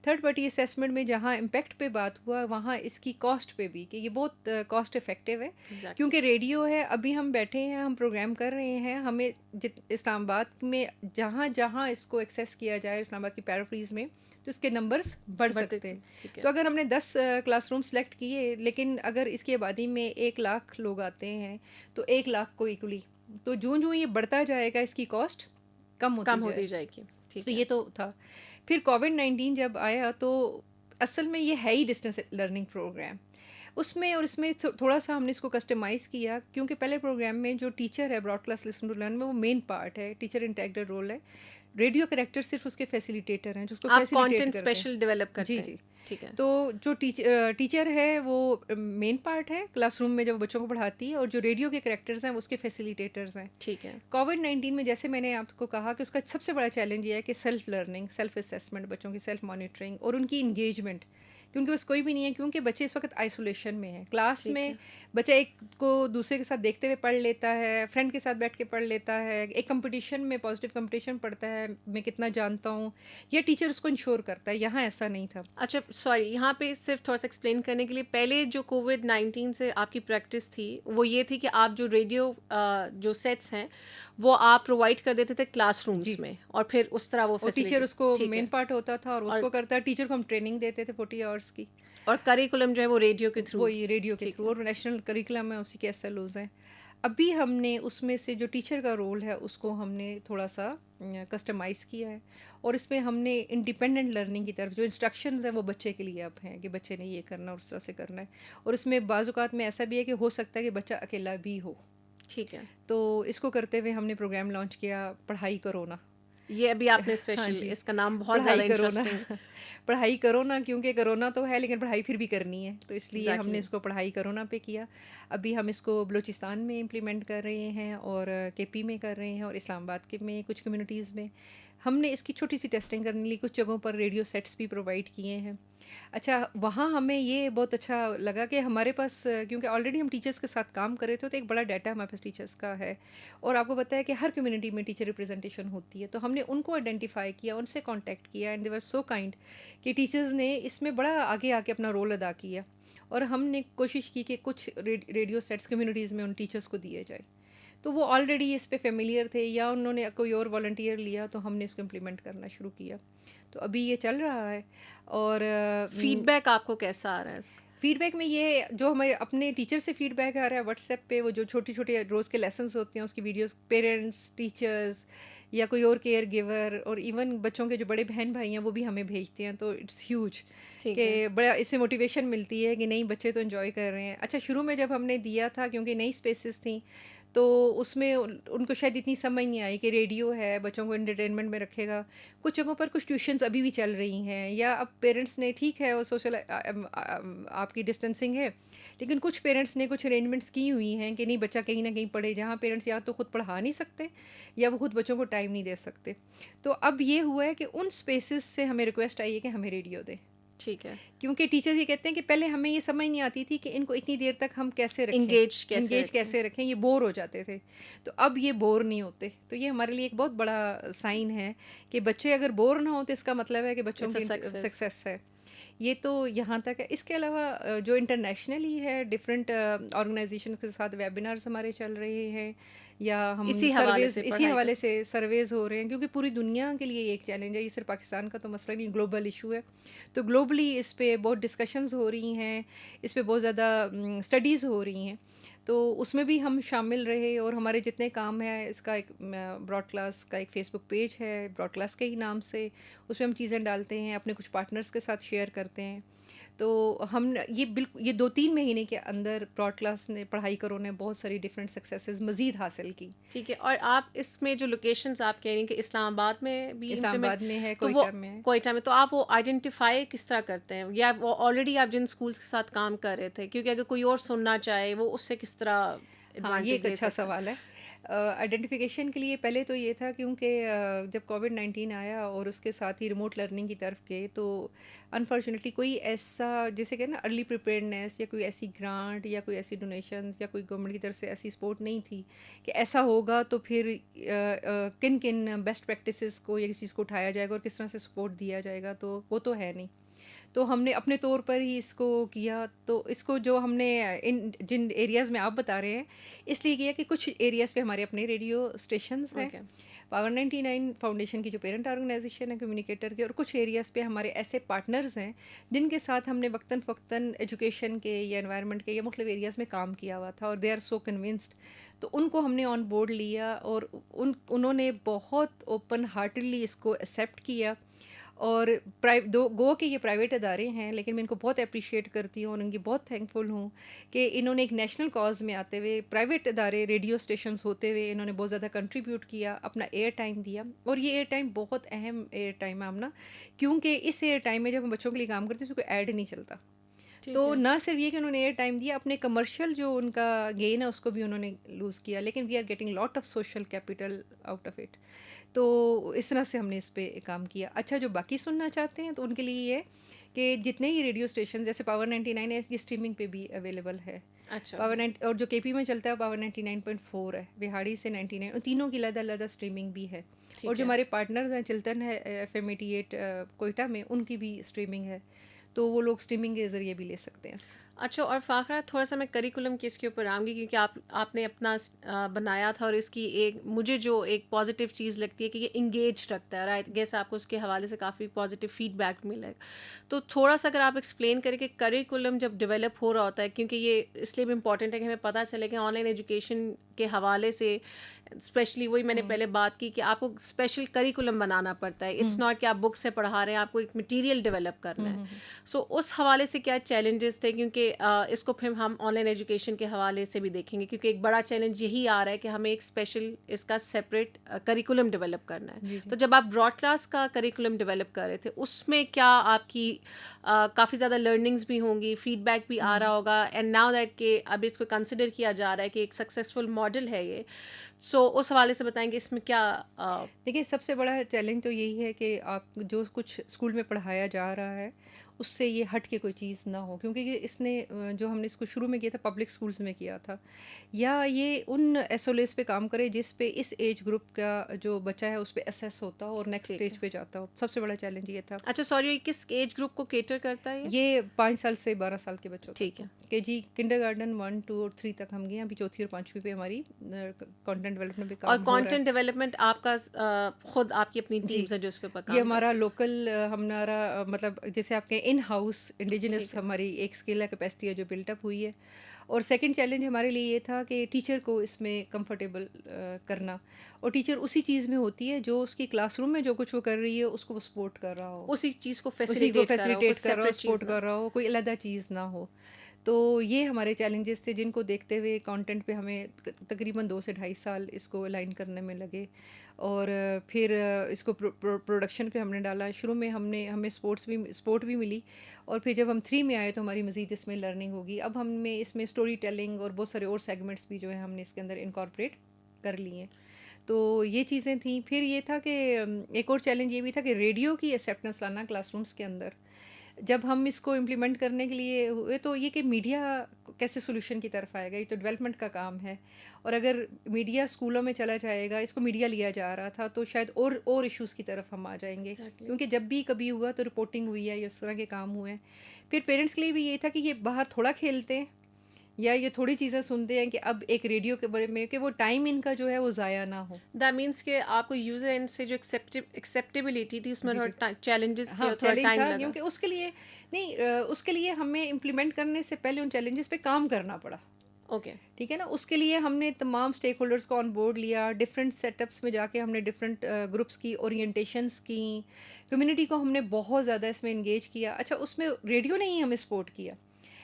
تھرڈ پارٹی اسیسمنٹ میں جہاں امپیکٹ پہ بات ہوا وہاں اس کی کاسٹ پہ بھی, کہ یہ بہت کاسٹ افیکٹو ہے, کیونکہ ریڈیو ہے. ابھی ہم بیٹھے ہیں, ہم پروگرام کر رہے ہیں, ہمیں اسلام آباد میں جہاں جہاں اس کو ایکسیس کیا جائے اسلام آباد کی پیرافریز میں, تو اس کے نمبرز بڑھ سکتے ہیں. تو اگر ہم نے 10 کلاس روم سلیکٹ کیے, لیکن اگر اس کی آبادی میں 1 لاکھ لوگ آتے ہیں تو 1 لاکھ کو ایکولی, تو جوں یہ بڑھتا جائے گا اس کی کاسٹ کم ہوتی جائے گی. تو یہ تو تھا. پھر کووڈ-19 جب آیا تو اصل میں یہ ہے ہی ڈسٹینس لرننگ پروگرام. اس میں تھوڑا سا ہم نے اس کو کسٹمائز کیا, کیونکہ پہلے پروگرام میں جو ٹیچر ہے broad class listen to learn میں وہ مین پارٹ ہے, ٹیچر انٹیگرل رول ہے. ریڈیو کریکٹر صرف اس کے فیسیلیٹیٹر ہیں جو اس کو آپ فیسیلیٹیٹ کانٹینٹ کرتے ہیں. اسپیشل ڈیولپ کرتے جی ہیں. جی. ٹھیک ہے. تو جو ٹیچر ہے وہ مین پارٹ ہے کلاس روم میں جب بچوں کو پڑھاتی ہے, اور جو ریڈیو کے کریکٹرز ہیں وہ اس کے فیسیلیٹیٹرز ہیں. ٹھیک ہے. کووڈ-19 میں جیسے میں نے آپ کو کہا کہ اس کا سب سے بڑا چیلنج یہ ہے کہ سیلف لرننگ, سیلف اسیسمنٹ, بچوں کی سیلف مانیٹرنگ اور ان کی انگیجمنٹ, کیونکہ بس کوئی بھی نہیں ہے, کیونکہ بچے اس وقت آئسولیشن میں ہیں. کلاس میں بچہ ایک کو دوسرے کے ساتھ دیکھتے ہوئے پڑھ لیتا ہے, فرینڈ کے ساتھ بیٹھ کے پڑھ لیتا ہے, ایک کمپٹیشن میں پازیٹیو کمپٹیشن پڑھتا ہے میں کتنا جانتا ہوں, یا ٹیچر اس کو انشور کرتا ہے. یہاں ایسا نہیں تھا. اچھا سوری, یہاں پہ صرف تھوڑا سا ایکسپلین کرنے کے لیے, پہلے جو کووڈ-19 سے آپ کی پریکٹس تھی وہ یہ تھی کہ آپ جو ریڈیو جو سیٹس ہیں وہ آپ پرووائڈ کر دیتے تھے کلاس رومس میں, اور پھر اس طرح وہ اور ٹیچر اس کو مین پارٹ ہوتا تھا اور اس کو کرتا ہے. ٹیچر کو ہم ٹریننگ دیتے تھے 40 آورس کی, اور کریکولم جو ہے وہ ریڈیو کے تھرو, وہی ریڈیو کے تھرو, اور نیشنل کریکولم ہے اسی کے SLOs ہیں. ابھی ہم نے اس میں سے جو ٹیچر کا رول ہے اس کو ہم نے تھوڑا سا کسٹمائز کیا ہے, اور اس میں ہم نے انڈیپینڈنٹ لرننگ کی طرف جو انسٹرکشنز ہیں وہ بچے کے لیے اب ہیں کہ بچے نے یہ کرنا اور اس طرح سے کرنا ہے. اور اس میں بعض اوقات میں ایسا بھی ہے کہ ہو سکتا ہے کہ بچہ اکیلا بھی ہو. ٹھیک ہے. تو اس کو کرتے ہوئے ہم نے پروگرام لانچ کیا پڑھائی کرونا. یہ ابھی آپ نے اسپیشل اس کا نام بہت زیادہ انٹرسٹنگ, پڑھائی کرونا, کیونکہ کرونا تو ہے لیکن پڑھائی پھر بھی کرنی ہے, تو اس لیے ہم نے اس کو پڑھائی کرونا پہ کیا. ابھی ہم اس کو بلوچستان میں امپلیمنٹ کر رہے ہیں, اور KP میں کر رہے ہیں, اور اسلام آباد کے میں کچھ کمیونٹیز میں. ہم نے اس کی چھوٹی سی ٹیسٹنگ کرنے لی, کچھ جگہوں پر ریڈیو سیٹس بھی پرووائڈ کیے ہیں. اچھا, وہاں ہمیں یہ بہت اچھا لگا کہ ہمارے پاس, کیونکہ آلریڈی ہم ٹیچرس کے ساتھ کام کر رہے تھے, تو ایک بڑا ڈیٹا ہمارے پاس ٹیچرس کا ہے, اور آپ کو پتہ ہے کہ ہر کمیونٹی میں ٹیچر ریپرزنٹیشن ہوتی ہے. تو ہم نے ان کو آئیڈینٹیفائی کیا, ان سے کانٹیکٹ کیا, and they were so kind کہ ٹیچرز نے اس میں بڑا آگے آ کے اپنا رول ادا کیا, اور ہم نے کوشش کی کہ کچھ ریڈیو سیٹس کمیونٹیز میں ان ٹیچرس کو دیے جائے. تو وہ آلریڈی اس پہ فیملیئر تھے, یا انہوں نے کوئی اور والنٹیئر لیا, تو ہم نے اس کو امپلیمنٹ کرنا شروع کیا. تو ابھی یہ چل رہا ہے. اور فیڈ بیک آپ کو کیسا آ رہا ہے اس کا؟ فیڈ بیک میں یہ جو ہمارے اپنے ٹیچر سے فیڈ بیک آ رہا ہے واٹس ایپ پہ, وہ جو چھوٹی چھوٹی روز کے لیسنس ہوتے ہیں اس کی ویڈیوز پیرنٹس, ٹیچرز یا کوئی اور کیئر گیور, اور ایون بچوں کے جو بڑے بہن بھائی ہیں وہ بھی ہمیں بھیجتے ہیں. تو اٹس ہیوج کہ بڑا اس سے موٹیویشن ملتی ہے کہ نہیں بچے تو انجوائے کر رہے ہیں. اچھا, شروع میں جب ہم نے دیا تھا, کیونکہ نئی اسپیسز تھیں, تو اس میں ان کو شاید اتنی سمجھ نہیں آئی کہ ریڈیو ہے بچوں کو انٹرٹینمنٹ میں رکھے گا. کچھ جگہوں پر کچھ ٹیوشنز ابھی بھی چل رہی ہیں, یا اب پیرنٹس نے, ٹھیک ہے وہ سوشل آپ کی ڈسٹینسنگ ہے, لیکن کچھ پیرنٹس نے کچھ ارینجمنٹس کی ہوئی ہیں کہ نہیں بچہ کہیں نہ کہیں پڑھے, جہاں پیرنٹس یا تو خود پڑھا نہیں سکتے یا وہ خود بچوں کو ٹائم نہیں دے سکتے. تو اب یہ ہوا ہے کہ ان اسپیسز سے ہمیں ریکویسٹ آئی ہے کہ ہمیں ریڈیو دیں. ٹھیک ہے. کیونکہ ٹیچرز یہ کہتے ہیں کہ پہلے ہمیں یہ سمجھ نہیں آتی تھی کہ ان کو اتنی دیر تک ہم کیسے رکھیں, انگیج کیسے رکھیں, یہ بور ہو جاتے تھے. تو اب یہ بور نہیں ہوتے. تو یہ ہمارے لیے ایک بہت بڑا سائن ہے کہ بچے اگر بور نہ ہو تو اس کا مطلب ہے کہ بچوں کی سکسیس ہے. یہ تو یہاں تک ہے. اس کے علاوہ جو انٹرنیشنلی ہے, ڈفرینٹ آرگنائزیشنس کے ساتھ ویبینارس ہمارے چل رہے ہیں, یا ہم اسی حوالے سے سرویز ہو رہے ہیں, کیونکہ پوری دنیا کے لیے یہ ایک چیلنج ہے. یہ صرف پاکستان کا تو مسئلہ نہیں, گلوبل ایشو ہے. تو گلوبلی اس پہ بہت ڈسکشنز ہو رہی ہیں, اس پہ بہت زیادہ اسٹڈیز ہو رہی ہیں. تو اس میں بھی ہم شامل رہے, اور ہمارے جتنے کام ہیں, اس کا ایک براڈ کلاس کا ایک فیس بک پیج ہے براڈ کلاس کے ہی نام سے, اس میں ہم چیزیں ڈالتے ہیں, اپنے کچھ پارٹنرز کے ساتھ شیئر کرتے ہیں. تو ہم یہ 2-3 مہینے کے اندر براڈ کلاس نے پڑھائی کرو نے بہت ساری ڈفرینٹ سکسیسز مزید حاصل کی. ٹھیک ہے. اور آپ اس میں جو لوکیشنز آپ کہہ رہی ہیں کہ اسلام آباد میں بھی, اسلام آباد میں ہے, کوئٹہ میں ہے, کوئٹہ میں, تو آپ وہ آئیڈینٹیفائی کس طرح کرتے ہیں, یا وہ آلریڈی آپ جن اسکولس کے ساتھ کام کر رہے تھے, کیونکہ اگر کوئی اور سننا چاہے وہ اس سے کس طرح؟ ہاں, یہ ایک اچھا سوال ہے. آئیڈینٹیفیکیشن کے لیے پہلے تو یہ تھا, کیونکہ جب کووڈ-19 آیا اور اس کے ساتھ ہی ریموٹ لرننگ کی طرف گئے, تو انفارچونیٹلی کوئی ایسا جیسے کہ نا ارلی پریپیئرنیس, یا کوئی ایسی گرانٹ, یا کوئی ایسی ڈونیشنز, یا کوئی گورنمنٹ کی طرف سے ایسی سپورٹ نہیں تھی کہ ایسا ہوگا تو پھر کن بیسٹ پریکٹسز کو یا کسی چیز کو اٹھایا جائے گا اور کس طرح سے سپورٹ دیا جائے گا. تو وہ تو ہے نہیں. تو ہم نے اپنے طور پر ہی اس کو کیا. تو اس کو جو ہم نے جن ایریاز میں آپ بتا رہے ہیں, اس لیے کیا کہ کچھ ایریاز پہ ہمارے اپنے ریڈیو اسٹیشنز ہیں, پاور 99 فاؤنڈیشن کی جو پیرنٹ آرگنائزیشن ہے کمیونیکیٹر کے, اور کچھ ایریاز پہ ہمارے ایسے پارٹنرز ہیں جن کے ساتھ ہم نے وقتاً فوقتاً ایجوکیشن کے یا انوائرمنٹ کے یا مختلف ایریاز میں کام کیا ہوا تھا, اور دے آر سو کنونسڈ. تو ان کو ہم نے آن بورڈ لیا, اور انہوں نے بہت اوپن ہارٹیڈلی اس کو ایکسیپٹ کیا, اور گو کے یہ پرائیویٹ ادارے ہیں، لیکن میں ان کو بہت اپریشیٹ کرتی ہوں اور ان کی بہت تھینکفل ہوں کہ انہوں نے ایک نیشنل کاز میں آتے ہوئے پرائیویٹ ادارے ریڈیو اسٹیشنز ہوتے ہوئے انہوں نے بہت زیادہ کنٹریبیوٹ کیا، اپنا ایئر ٹائم دیا. اور یہ ایئر ٹائم بہت اہم ایئر ٹائم ہے آمنا، کیونکہ اس ایئر ٹائم میں جب ہم بچوں کے لیے کام کرتے ہیں اس میں کوئی ایڈ نہیں چلتا. تو نہ صرف یہ کہ انہوں نے ایئر ٹائم دیا، اپنے کمرشل جو ان کا گین ہے اس کو بھی انہوں نے لوز کیا، لیکن we are getting lot of social capital out of it. تو اس طرح سے ہم نے اس پہ کام کیا. اچھا، جو باقی سننا چاہتے ہیں تو ان کے لیے یہ کہ جتنے ہی ریڈیو اسٹیشن جیسے پاور 99 ہے، یہ اسٹریمنگ پہ بھی اویلیبل ہے. اچھا. پاور 9 اور جو کے پی میں چلتا ہے پاور 99.4 ہے، بہاڑی سے 99، اور تینوں کی علیحدہ علیحدہ اسٹریمنگ بھی ہے. اور جو ہمارے پارٹنرز ہیں چلتن ہے FM 88 کوئٹہ میں، ان کی بھی اسٹریمنگ ہے، تو وہ لوگ اسٹریمنگ کے ذریعے بھی لے سکتے ہیں. اچھا، اور فاخرہ تھوڑا سا میں کریکولم کی اس کے اوپر آؤں گی، کیونکہ آپ نے اپنا بنایا تھا، اور اس کی ایک مجھے جو ایک پازیٹیو چیز لگتی ہے کہ یہ انگیج رکھتا ہے، اور آئی گیس آپ کو اس کے حوالے سے کافی پازیٹیو فیڈ بیک ملے گا. تو تھوڑا سا اگر آپ ایکسپلین کریں کہ کریکولم جب ڈیولپ ہو رہا ہوتا ہے، کیونکہ یہ اس لیے بھی امپورٹنٹ ہے کہ ہمیں پتہ چلے کہ آن لائن ایجوکیشن کے حوالے سے اسپیشلی وہی میں نے پہلے بات کی کہ آپ کو اسپیشل کریکولم بنانا پڑتا ہے. اٹس ناٹ کہ آپ بک سے پڑھا رہے ہیں، آپ کو ایک مٹیریل ڈیولپ کرنا ہے. سو اس حوالے سے کیا چیلنجز تھے؟ کیونکہ اس کو پھر ہم آن لائن ایجوکیشن کے حوالے سے بھی دیکھیں گے، کیونکہ ایک بڑا چیلنج یہی آ رہا ہے کہ ہمیں ایک اسپیشل اس کا سیپریٹ کریکولم ڈیولپ کرنا ہے. تو جب آپ براڈ کلاس کا کریکولم ڈیولپ کر رہے تھے، اس میں کیا آپ کی کافی زیادہ لرننگز بھی ہوں گی، فیڈ بیک بھی آ رہا ہوگا، اینڈ ناؤ دیٹ کہ اب اس کو کنسیڈر کیا جا رہا ہے کہ ایک سکسیزفل ماڈل ہے یہ. سو اس حوالے سے بتائیں گے اس میں کیا. دیکھیے، سب سے بڑا چیلنج تو یہی ہے کہ آپ جو کچھ اسکول میں پڑھایا جا رہا ہے اس سے یہ ہٹ کے کوئی چیز نہ ہو، کیونکہ اس نے جو ہم نے اس کو شروع میں کیا تھا پبلک اسکولس میں کیا تھا، یا یہ ان ایس او لیز پہ کام کرے جس پہ اس ایج گروپ کا جو بچہ ہے اس پہ اسیس ہوتا ہو اور نیکسٹ اسٹیج پہ جاتا ہو. سب سے بڑا چیلنج یہ تھا. اچھا سوری، کس ایج گروپ کو کیٹر کرتا ہے یہ 5 سال سے 12 سال کے بچوں. ٹھیک ہے. کہ جی کنڈر گارڈن 1 2 اور 3 تک ہم گئے ہیں، ابھی چوتھی اور پانچویں پہ ہماری کانٹینٹ ڈیولپمنٹ پہ کام اور ہو رہا ہے. کانٹینٹ ڈیولپمنٹ آپ کا خود آپ کی اپنی ٹیمز ہیں جو اس کے اوپر کام یہ ہمارا لوکل ہمارا مطلب جیسے آپ کے ان ہاؤس انڈیجنس ہماری ایک اسکل ہے، کیپیسٹی ہے جو بلٹ اپ ہوئی ہے. اور سیکنڈ چیلنج ہمارے لیے یہ تھا کہ ٹیچر کو اس میں کمفرٹیبل کرنا، اور ٹیچر اسی چیز میں ہوتی ہے جو اس کی کلاس روم میں جو کچھ وہ کر رہی ہے اس کو وہ سپورٹ کر رہا ہو، اسی چیز کو فیسیلیٹیٹ کر رہا ہو، سپورٹ سپورٹ کر رہا ہو، کوئی علیحدہ چیز نہ ہو. تو یہ ہمارے چیلنجز تھے جن کو دیکھتے ہوئے کانٹینٹ پہ ہمیں تقریباً 2 سے 2.5 سال اس کو الائن کرنے میں لگے. اور پھر اس کو پروڈکشن پہ ہم نے ڈالا. شروع میں ہمیں سپورٹ بھی ملی، اور پھر جب ہم 3 میں آئے تو ہماری مزید اس میں لرننگ ہوگی. اب ہمیں اس میں اسٹوری ٹیلنگ اور بہت سارے اور سیگمنٹس بھی جو ہے ہم نے اس کے اندر انکارپوریٹ کر لی ہیں. تو یہ چیزیں تھیں. پھر یہ تھا کہ ایک اور چیلنج یہ بھی تھا کہ ریڈیو کی ایکسیپٹنس لانا کلاس رومس کے اندر. جب ہم اس کو امپلیمنٹ کرنے کے لیے ہوئے تو یہ کہ میڈیا کیسے سولوشن کی طرف آئے گا، یہ تو ڈیولپمنٹ کا کام ہے. اور اگر میڈیا اسکولوں میں چلا جائے گا، اس کو میڈیا لیا جا رہا تھا، تو شاید اور ایشوز کی طرف ہم آ جائیں گے. کیونکہ جب بھی کبھی ہوا تو رپورٹنگ ہوئی ہے یا اس طرح کے کام ہوئے ہیں. پھر پیرنٹس کے لیے بھی یہ تھا کہ یہ باہر تھوڑا کھیلتے ہیں یا یہ تھوڑی چیزیں سنتے ہیں کہ اب ایک ریڈیو کے بارے میں کہ وہ ٹائم ان کا جو ہے وہ ضائع نہ ہو. دیٹ مینس کہ آپ کو یوزر اینڈ سے جو ایکسیپٹیبلٹی تھی اس میں تھوڑا چیلنجز تھے، تھوڑا ٹائم لگا. کیونکہ اس کے لیے نہیں، اس کے لیے ہمیں امپلیمنٹ کرنے سے پہلے ان چیلنجز پہ کام کرنا پڑا. اوکے، ٹھیک ہے نا. اس کے لیے ہم نے تمام اسٹیک ہولڈرس کو آن بورڈ لیا، ڈفرینٹ سیٹ اپس میں جا کے ہم نے ڈفرینٹ گروپس کی اورینٹیشنس کی، کمیونٹی کو ہم نے بہت زیادہ اس میں انگیج کیا. اچھا، اس میں ریڈیو نے ہی ہمیں سپورٹ کیا.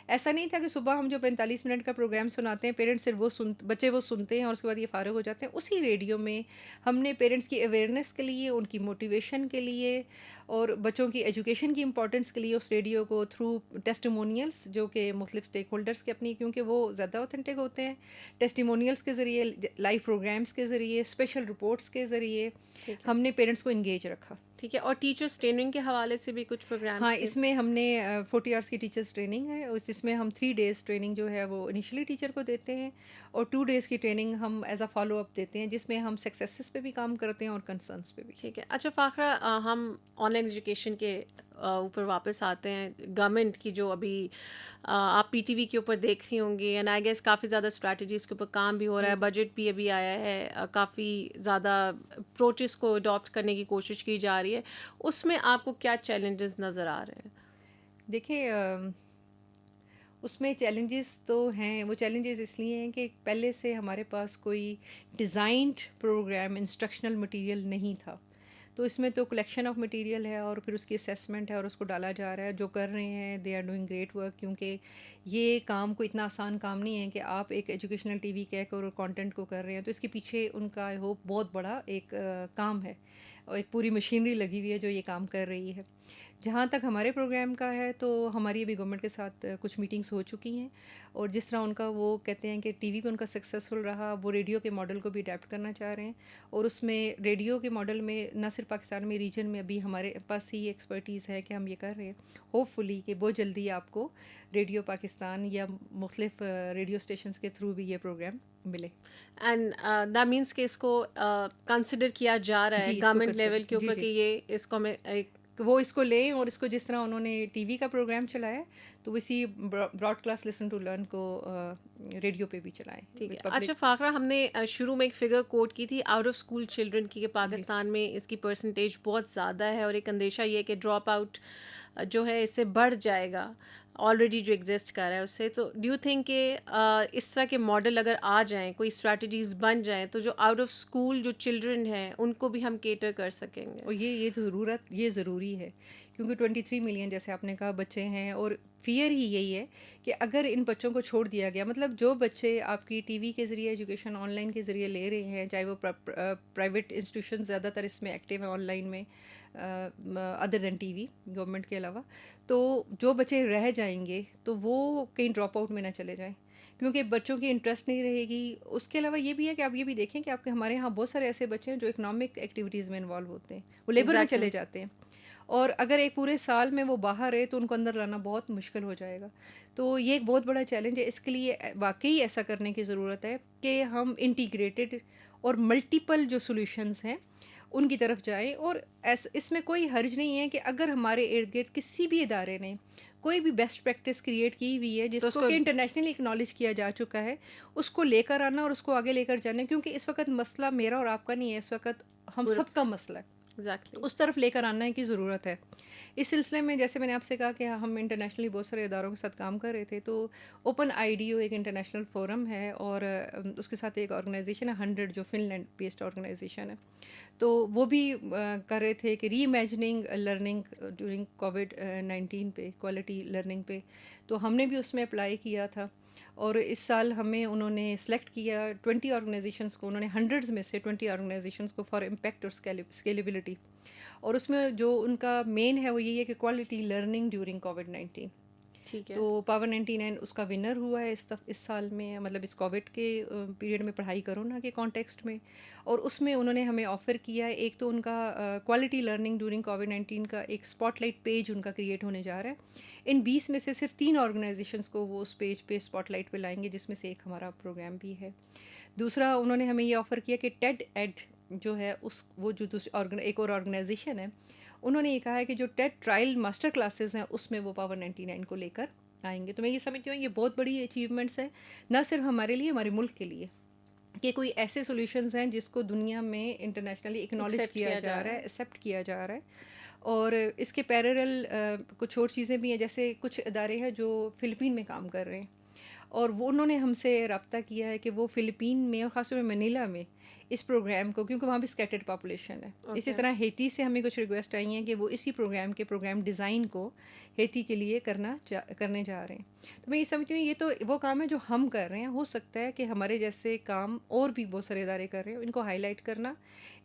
ایسا نہیں تھا کہ صبح ہم جو 45 منٹ کا پروگرام سناتے ہیں پیرنٹس صرف بچے وہ سنتے ہیں اور اس کے بعد یہ فارغ ہو جاتے ہیں. اسی ریڈیو میں ہم نے پیرنٹس کی اویئرنیس کے لیے، ان کی موٹیویشن کے لیے اور بچوں کی ایجوکیشن کی امپورٹنس کے لیے اس ریڈیو کو تھرو ٹیسٹیمونیلس جو کہ مختلف اسٹیک ہولڈرس کے اپنی، کیونکہ وہ زیادہ اوتھینٹک ہوتے ہیں، ٹیسٹیمونیلس کے ذریعے، لائیو پروگرامس کے ذریعے، اسپیشل رپورٹس کے ذریعے ہم نے پیرنٹس کو انگیج رکھا. ٹھیک ہے. اور ٹیچرس ٹریننگ کے حوالے سے بھی کچھ پروگرام؟ ہاں، اس میں ہم نے 40 آورس کی ٹیچرس ٹریننگ ہے، جس میں ہم 3 days ٹریننگ جو ہے وہ انیشلی ٹیچر کو دیتے ہیں، اور 2 days کی ٹریننگ ہم ایز اے فالو اپ دیتے ہیں، جس میں ہم سکسیسز پہ بھی کام کرتے ہیں اور کنسرنس پہ بھی. ٹھیک ہے. اچھا فاخرہ، ہم آن لائن ایجوکیشن کے اوپر واپس آتے ہیں. گورنمنٹ کی جو ابھی آپ پی ٹی وی کے اوپر دیکھ رہی ہوں گی، اینڈ آئی گیس کافی زیادہ اسٹریٹجیز کے اوپر کام بھی ہو رہا ہے، بجٹ بھی ابھی آیا ہے، کافی زیادہ اپروچز کو اڈاپٹ کرنے کی کوشش کی جا رہی ہے. اس میں آپ کو کیا چیلنجز نظر آ رہے ہیں؟ دیکھیں، اس میں چیلنجز تو ہیں. وہ چیلنجز اس لیے ہیں کہ پہلے سے ہمارے پاس کوئی ڈیزائنڈ پروگرام، انسٹرکشنل مٹیریل نہیں تھا. تو اس میں تو کلیکشن آف مٹیریل ہے اور پھر اس کی اسیسمنٹ ہے اور اس کو ڈالا جا رہا ہے. جو کر رہے ہیں they are doing great work, کیونکہ یہ کام کوئی اتنا آسان کام نہیں ہے کہ آپ ایک ایجوکیشنل ٹی وی کہہ کر اور کانٹینٹ کو کر رہے ہیں. تو اس کے پیچھے ان کا آئی ہوپ بہت بڑا ایک کام ہے اور ایک پوری مشینری لگی ہوئی ہے جو یہ کام کر رہی ہے. جہاں تک ہمارے پروگرام کا ہے تو ہماری ابھی گورنمنٹ کے ساتھ کچھ میٹنگس ہو چکی ہیں, اور جس طرح ان کا وہ کہتے ہیں کہ ٹی وی پہ ان کا سکسیزفل رہا, وہ ریڈیو کے ماڈل کو بھی اڈیپٹ کرنا چاہ رہے ہیں. اور اس میں ریڈیو کے ماڈل میں نہ صرف پاکستان میں ریجن میں ابھی ہمارے پاس ہی ایکسپرٹیز ہے کہ ہم یہ کر رہے ہیں. ہوپ فلی کہ بہت جلدی آپ کو ریڈیو پاکستان یا مختلف ریڈیو اسٹیشنز کے تھرو بھی یہ پروگرام ملے. اینڈ دیٹ مینس کہ اس کو کنسیڈر کیا جا رہا ہے جی, اس کو گورنمنٹ لیول کے اوپر جی کہ یہ اس کو ہمیں ایک وہ اس کو لیں, اور اس کو جس طرح انہوں نے ٹی وی کا پروگرام چلایا تو اسی broad class listen to learn کو ریڈیو پہ بھی چلائیں. ٹھیک ہے. اچھا فاقرہ, ہم نے شروع میں ایک فگر کوٹ کی تھی آؤٹ آف اسکول چلڈرن کی, کہ پاکستان میں اس کی پرسنٹیج بہت زیادہ ہے, اور ایک اندیشہ یہ کہ ڈراپ آؤٹ جو ہے اس سے بڑھ جائے گا آلریڈی جو ایگزسٹ کر رہا ہے اس سے. تو ڈو یو تھنک کہ اس طرح کے ماڈل اگر آ جائیں, کوئی اسٹریٹجیز بن جائیں, تو جو آؤٹ آف اسکول جو چلڈرن ہیں ان کو بھی ہم کیٹر کر سکیں گے؟ اور یہ ضروری ہے, کیونکہ 23 ملین جیسے آپ نے کہا بچے ہیں, اور فیئر ہی یہی ہے کہ اگر ان بچوں کو چھوڑ دیا گیا, مطلب جو بچے آپ کی ٹی وی کے ذریعے ایجوکیشن آن لائن کے ذریعے لے رہے ہیں, چاہے وہ پرائیویٹ انسٹیٹیوشن زیادہ تر اس میں ایکٹیو ہیں آن لائن میں ادر دین ٹی وی گورنمنٹ کے علاوہ, تو جو بچے رہ جائیں گے تو وہ کہیں ڈراپ آؤٹ میں نہ چلے جائیں, کیونکہ بچوں کی انٹرسٹ نہیں رہے گی. اس کے علاوہ یہ بھی ہے کہ آپ یہ بھی دیکھیں کہ آپ کے ہمارے یہاں بہت سارے ایسے بچے ہیں جو اکنامک ایکٹیویٹیز میں انوالو ہوتے ہیں, وہ لیبر میں چلے جاتے ہیں, اور اگر ایک پورے سال میں وہ باہر ہے تو ان کو اندر لانا بہت مشکل ہو جائے گا. تو یہ ایک بہت بڑا چیلنج ہے. اس کے لیے واقعی ایسا کرنے کی ضرورت ہے کہ ہم انٹیگریٹڈ اور ملٹیپل جو سولوشنز ہیں ان کی طرف جائیں, اور اس میں کوئی حرج نہیں ہے کہ اگر ہمارے ارد گرد کسی بھی ادارے نے کوئی بھی بیسٹ پریکٹس کریٹ کی ہوئی ہے جس کو کہ انٹرنیشنلی اکنالج کیا جا چکا ہے, اس کو لے کر آنا اور اس کو آگے لے کر جانا, کیونکہ اس وقت مسئلہ میرا اور آپ کا نہیں ہے, اس وقت ہم سب کا مسئلہ ہے, اس طرف لے کر آنا کی ضرورت ہے. اس سلسلے میں جیسے میں نے آپ سے کہا کہ ہم انٹرنیشنلی بہت سارے اداروں کے ساتھ کام کر رہے تھے, تو اوپن آئی ڈی او ایک انٹرنیشنل فورم ہے, اور اس کے ساتھ ایک آرگنائزیشن ہے 100 جو فن لینڈ بیسڈ آرگنائزیشن ہے, تو وہ بھی کر رہے تھے کہ ری امیجننگ لرننگ ڈیورنگ کووڈ-19 پہ, کوالٹی لرننگ پہ. تو ہم نے بھی اس میں اپلائی کیا تھا, اور اس سال ہمیں انہوں نے سلیکٹ کیا 20 آرگنائزیشنس کو, انہوں نے ہنڈریڈز میں سے 20 آرگنائزیشنس کو فار امپیکٹ اور اسکیلیبلٹی, اور اس میں جو ان کا مین ہے وہ یہی ہے کہ کوالٹی لرننگ ڈیورنگ کووڈ-19. ٹھیک ہے. تو پاور 99 اس کا ونر ہوا ہے اس سال میں, مطلب اس کووڈ کے پیریڈ میں پڑھائی کرونا کے کانٹیکسٹ میں, اور اس میں انہوں نے ہمیں آفر کیا ہے ایک تو ان کا کوالٹی لرننگ ڈیورنگ کووڈ-19 کا ایک اسپاٹ لائٹ پیج ان کا کریٹ ہونے جا رہا ہے. ان 20 میں سے صرف 3 آرگنائزیشنس کو وہ اس پیج پہ اسپاٹ لائٹ پہ لائیں گے, جس میں سے ایک ہمارا پروگرام بھی ہے. دوسرا انہوں نے ہمیں یہ آفر کیا کہ ٹیڈ ایڈ جو ہے وہ جو ایک اور آرگنائزیشن ہے, انہوں نے یہ کہا ہے کہ جو ٹیڈ ٹرائل ماسٹر کلاسز ہیں اس میں وہ پاور 99 کو لے کر آئیں گے. تو میں یہ سمجھتی ہوں یہ بہت بڑی اچیومنٹس ہے, نہ صرف ہمارے لیے, ہمارے ملک کے لیے, کہ کوئی ایسے سولوشنز ہیں جس کو دنیا میں انٹرنیشنلی اکنالج کیا جا رہا ہے, ایکسیپٹ کیا جا رہا ہے. اور اس کے پیرل کچھ اور چیزیں بھی ہیں, جیسے کچھ ادارے ہیں جو فلپین میں کام کر رہے ہیں, اور وہ انہوں نے ہم سے رابطہ کیا ہے کہ وہ فلپین میں اور خاص طور پہ منیلا میں اس پروگرام کو, کیونکہ وہاں بھی اسکیٹرڈ پاپولیشن ہے. اسی طرح ہیٹی سے ہمیں کچھ ریکویسٹ آئی ہیں کہ وہ اسی پروگرام ڈیزائن کو ہیٹی کے لیے کرنے جا رہے ہیں. تو میں یہ سمجھتی ہوں یہ تو وہ کام ہے جو ہم کر رہے ہیں. ہو سکتا ہے کہ ہمارے جیسے کام اور بھی بہت سارے ادارے کر رہے ہیں, ان کو ہائی لائٹ کرنا,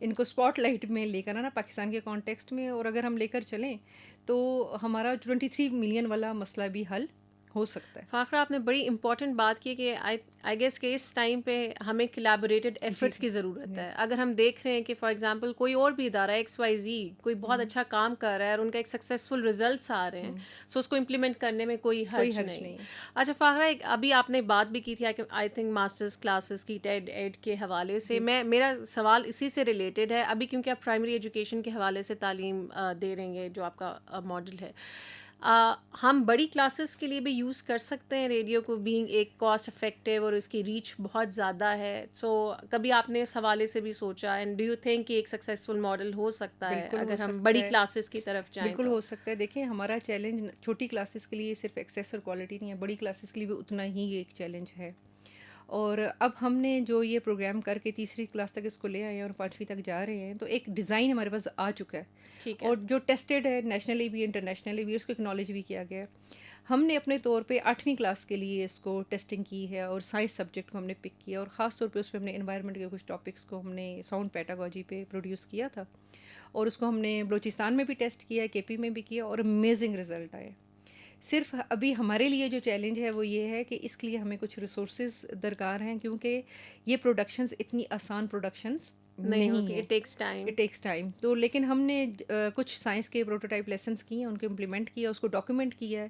ان کو اسپاٹ لائٹ میں لے کر آنا پاکستان کے کانٹیکسٹ میں, اور اگر ہم لے کر چلیں تو ہمارا 23 ملین والا مسئلہ بھی حل ہو سکتا ہے. فاخرہ, آپ نے بڑی امپورٹنٹ بات کی کہ آئی گیس کہ اس ٹائم پہ ہمیں کلیبوریٹڈ ایفرٹس کی ضرورت ہے. اگر ہم دیکھ رہے ہیں کہ فار ایگزامپل کوئی اور بھی ادارہ XYZ کوئی بہت اچھا کام کر رہا ہے اور ان کا ایک سکسیزفل ریزلٹس آ رہے ہیں, سو اس کو امپلیمنٹ کرنے میں کوئی حرج نہیں. اچھا فاخرہ, ابھی آپ نے بات بھی کی تھی آئی تھنک ماسٹرز کلاسز کی ٹیڈ ایڈ کے حوالے سے. میرا سوال اسی سے ریلیٹڈ ہے, ابھی کیونکہ آپ پرائمری ایجوکیشن کے حوالے سے تعلیم دے رہے ہیں جو آپ کا ماڈل ہے, ہم بڑی کلاسز کے لیے بھی یوز کر سکتے ہیں ریڈیو کو, بینگ ایک کاسٹ افیکٹیو اور اس کی ریچ بہت زیادہ ہے. سو کبھی آپ نے اس حوالے سے بھی سوچا, اینڈ ڈو یو تھنک کہ ایک سکسیزفل ماڈل ہو سکتا ہے اگر ہم بڑی کلاسز کی طرف جائیں؟ بالکل ہو سکتا ہے. دیکھیں ہمارا چیلنج چھوٹی کلاسز کے لیے صرف ایکسیس اور کوالٹی نہیں ہے, بڑی کلاسز کے لیے بھی اتنا ہی ایک چیلنج ہے. اور اب ہم نے جو یہ پروگرام کر کے تیسری کلاس تک اس کو لے آئے ہیں اور 5ویں تک جا رہے ہیں، تو ایک ڈیزائن ہمارے پاس آ چکا ہے ٹھیک ہے. اور جو ٹیسٹڈ ہے نیشنلی بھی انٹرنیشنلی بھی، اس کو اکنالج بھی کیا گیا ہے. ہم نے اپنے طور پہ 8ویں کلاس کے لیے اس کو ٹیسٹنگ کی ہے اور سائنس سبجیکٹ کو ہم نے پک کیا، اور خاص طور پہ اس پہ ہم نے انوائرمنٹ کے کچھ ٹاپکس کو ہم نے ساؤنڈ پیٹاگوجی پہ پروڈیوس کیا تھا، اور اس کو ہم نے بلوچستان میں بھی ٹیسٹ کیا ہے، کے پی میں بھی کیا، اور امیزنگ رزلٹ آئے. صرف ابھی ہمارے لیے جو چیلنج ہے وہ یہ ہے کہ اس کے لیے ہمیں کچھ ریسورسز درکار ہیں، کیونکہ یہ پروڈکشنز اتنی آسان پروڈکشنز نہیں نہیں ہوتی. ہیں. It takes time. It takes time. تو لیکن ہم نے کچھ سائنس کے پروٹوٹائپ لیسنس کیے ہیں، ان کو امپلیمنٹ کیا، اس کو ڈاکیومنٹ کیا ہے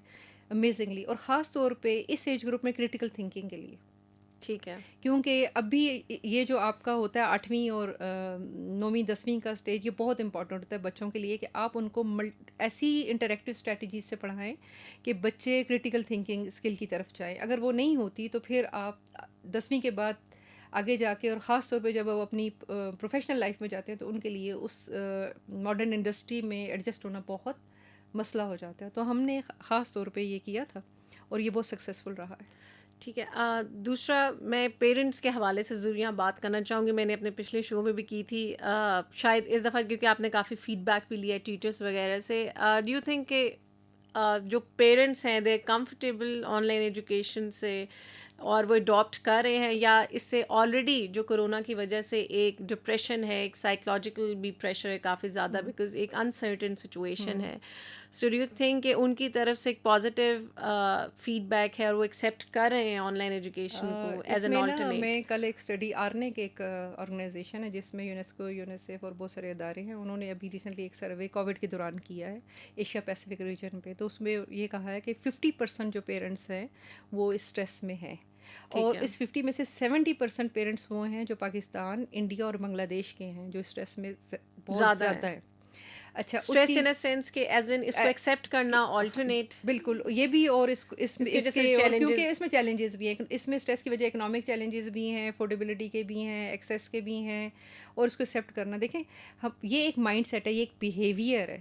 امیزنگلی، اور خاص طور پہ اس ایج گروپ میں کریٹیکل تھنکنگ کے لیے. ٹھیک ہے. کیونکہ ابھی یہ جو آپ کا ہوتا ہے 8ویں اور 9ویں 10ویں کا اسٹیج، یہ بہت امپورٹنٹ ہوتا ہے بچوں کے لیے کہ آپ ان کو ایسی انٹریکٹیو اسٹریٹجیز سے پڑھائیں کہ بچے کریٹیکل تھنکنگ اسکل کی طرف جائیں. اگر وہ نہیں ہوتی تو پھر آپ 10ویں کے بعد آگے جا کے، اور خاص طور پہ جب وہ اپنی پروفیشنل لائف میں جاتے ہیں، تو ان کے لیے اس ماڈرن انڈسٹری میں ایڈجسٹ ہونا بہت مسئلہ ہو جاتا ہے. تو ہم نے خاص طور پہ یہ کیا تھا اور یہ بہت سکسیزفل رہا ہے. ٹھیک ہے. دوسرا میں پیرنٹس کے حوالے سے ضرور یہاں بات کرنا چاہوں گی. میں نے اپنے پچھلے شو میں بھی کی تھی، شاید اس دفعہ کیونکہ آپ نے کافی فیڈ بیک بھی لیا ہے ٹیچرس وغیرہ سے. ڈو یو تھنک کہ جو پیرنٹس ہیں دے کمفرٹیبل آن لائن ایجوکیشن سے اور وہ اڈاپٹ کر رہے ہیں، یا اس سے آلریڈی جو کرونا کی وجہ سے ایک ڈپریشن ہے، ایک سائیکولوجیکل بھی پریشر ہے کافی زیادہ، بیکاز ایک انسرٹن سچویشن ہے. سو ڈو یو تھنک کہ ان کی طرف سے ایک پازیٹیو فیڈ بیک ہے اور وہ ایکسیپٹ کر رہے ہیں آن لائن ایجوکیشن کو ایز این آلٹرنیٹ؟ میں کل ایک اسٹڈی آرنے کے ایک آرگنائزیشن ہے جس میں یونیسکو، یونیسیف اور بہت سارے ادارے ہیں، انہوں نے ابھی ریسنٹلی ایک سروے کووڈ کے دوران کیا ہے ایشیا پیسیفک ریجن پہ. تو اس میں یہ کہا ہے کہ 50% جو پیرنٹس ہیں وہ اسٹریس میں ہیں، اور اس 50 میں سے 70% پیرنٹس وہ ہیں جو پاکستان، انڈیا اور بنگلہ دیش کے ہیں جو اسٹریس میں بہت زیادہ ہیں. اچھا، اسٹریس ان اے سینس کہ ایز ان اس کو ایکسیپٹ کرنا آلٹرنیٹ. بالکل یہ بھی، اور اس کے کیونکہ اس میں چیلنجز بھی ہیں. اس میں اسٹریس کی وجہ اکنامک چیلنجز بھی ہیں، افورڈیبلٹی کے بھی ہیں، ایکسیس کے بھی ہیں، اور اس کو ایکسیپٹ کرنا. دیکھیں یہ ایک مائنڈ سیٹ ہے، یہ ایک بیہیویئر ہے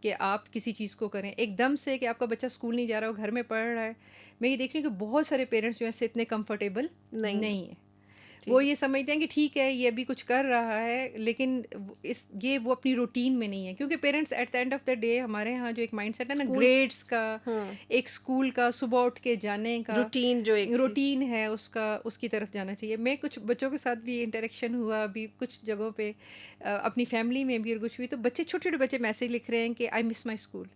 کہ آپ کسی چیز کو کریں ایک دم سے کہ آپ کا بچہ اسکول نہیں جا رہا، وہ گھر میں پڑھ رہا ہے. میں یہ دیکھ رہی ہوں کہ بہت سارے پیرنٹس جو ہیں سے اتنے کمفرٹیبل نہیں ہیں. وہ یہ سمجھتے ہیں کہ ٹھیک ہے یہ ابھی کچھ کر رہا ہے، لیکن یہ وہ اپنی روٹین میں نہیں ہے. کیونکہ parents at the end of the day, ہمارے یہاں جو ایک مائنڈ سیٹ ہے نا گریڈس کا، ایک اسکول کا صبح اٹھ کے جانے کا روٹین، جو ایک روٹین ہے اس کی طرف جانا چاہیے. میں کچھ بچوں کے ساتھ بھی انٹریکشن ہوا ابھی کچھ جگہوں پہ، اپنی فیملی میں بھی، اور کچھ بھی، تو بچے چھوٹے چھوٹے بچے میسج لکھ رہے ہیں کہ آئی مس مائی اسکول.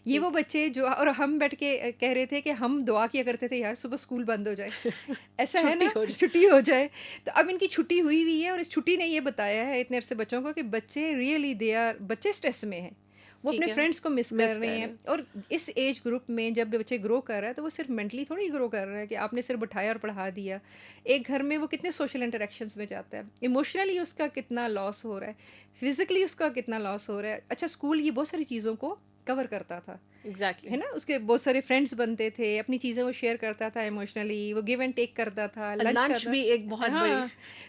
یہ وہ بچے جو، اور ہم بیٹھ کے کہہ رہے تھے کہ ہم دعا کیا کرتے تھے یار صبح اسکول بند ہو جائے، ایسا ہے نا، چھٹی ہو جائے. تو اب ان کی چھٹی ہوئی ہوئی ہے، اور اس چھٹی نے یہ بتایا ہے اتنے عرصے بچوں کو کہ بچے ریئلی بچے اسٹریس میں ہیں، وہ اپنے فرینڈس کو مس کر رہے ہیں. اور اس ایج گروپ میں جب بچے گرو کر رہا ہے تو وہ صرف مینٹلی تھوڑی گرو کر رہا ہے کہ آپ نے صرف بٹھایا اور پڑھا دیا. ایک گھر میں وہ کتنے سوشل انٹریکشنز میں جاتا ہے، ایموشنلی اس کا کتنا لاس ہو رہا ہے، فزیکلی اس کا کتنا لاس ہو رہا ہے. اچھا اسکول یہ بہت ساری چیزوں کو کور کرتا تھا، ایگزیکٹلی ہے نا، اس کے بہت سارے فرینڈس بنتے تھے، اپنی چیزیں وہ شیئر کرتا تھا ایموشنلی، وہ گیو اینڈ ٹیک کرتا تھا، لنچ بھی ایک بہت بڑی.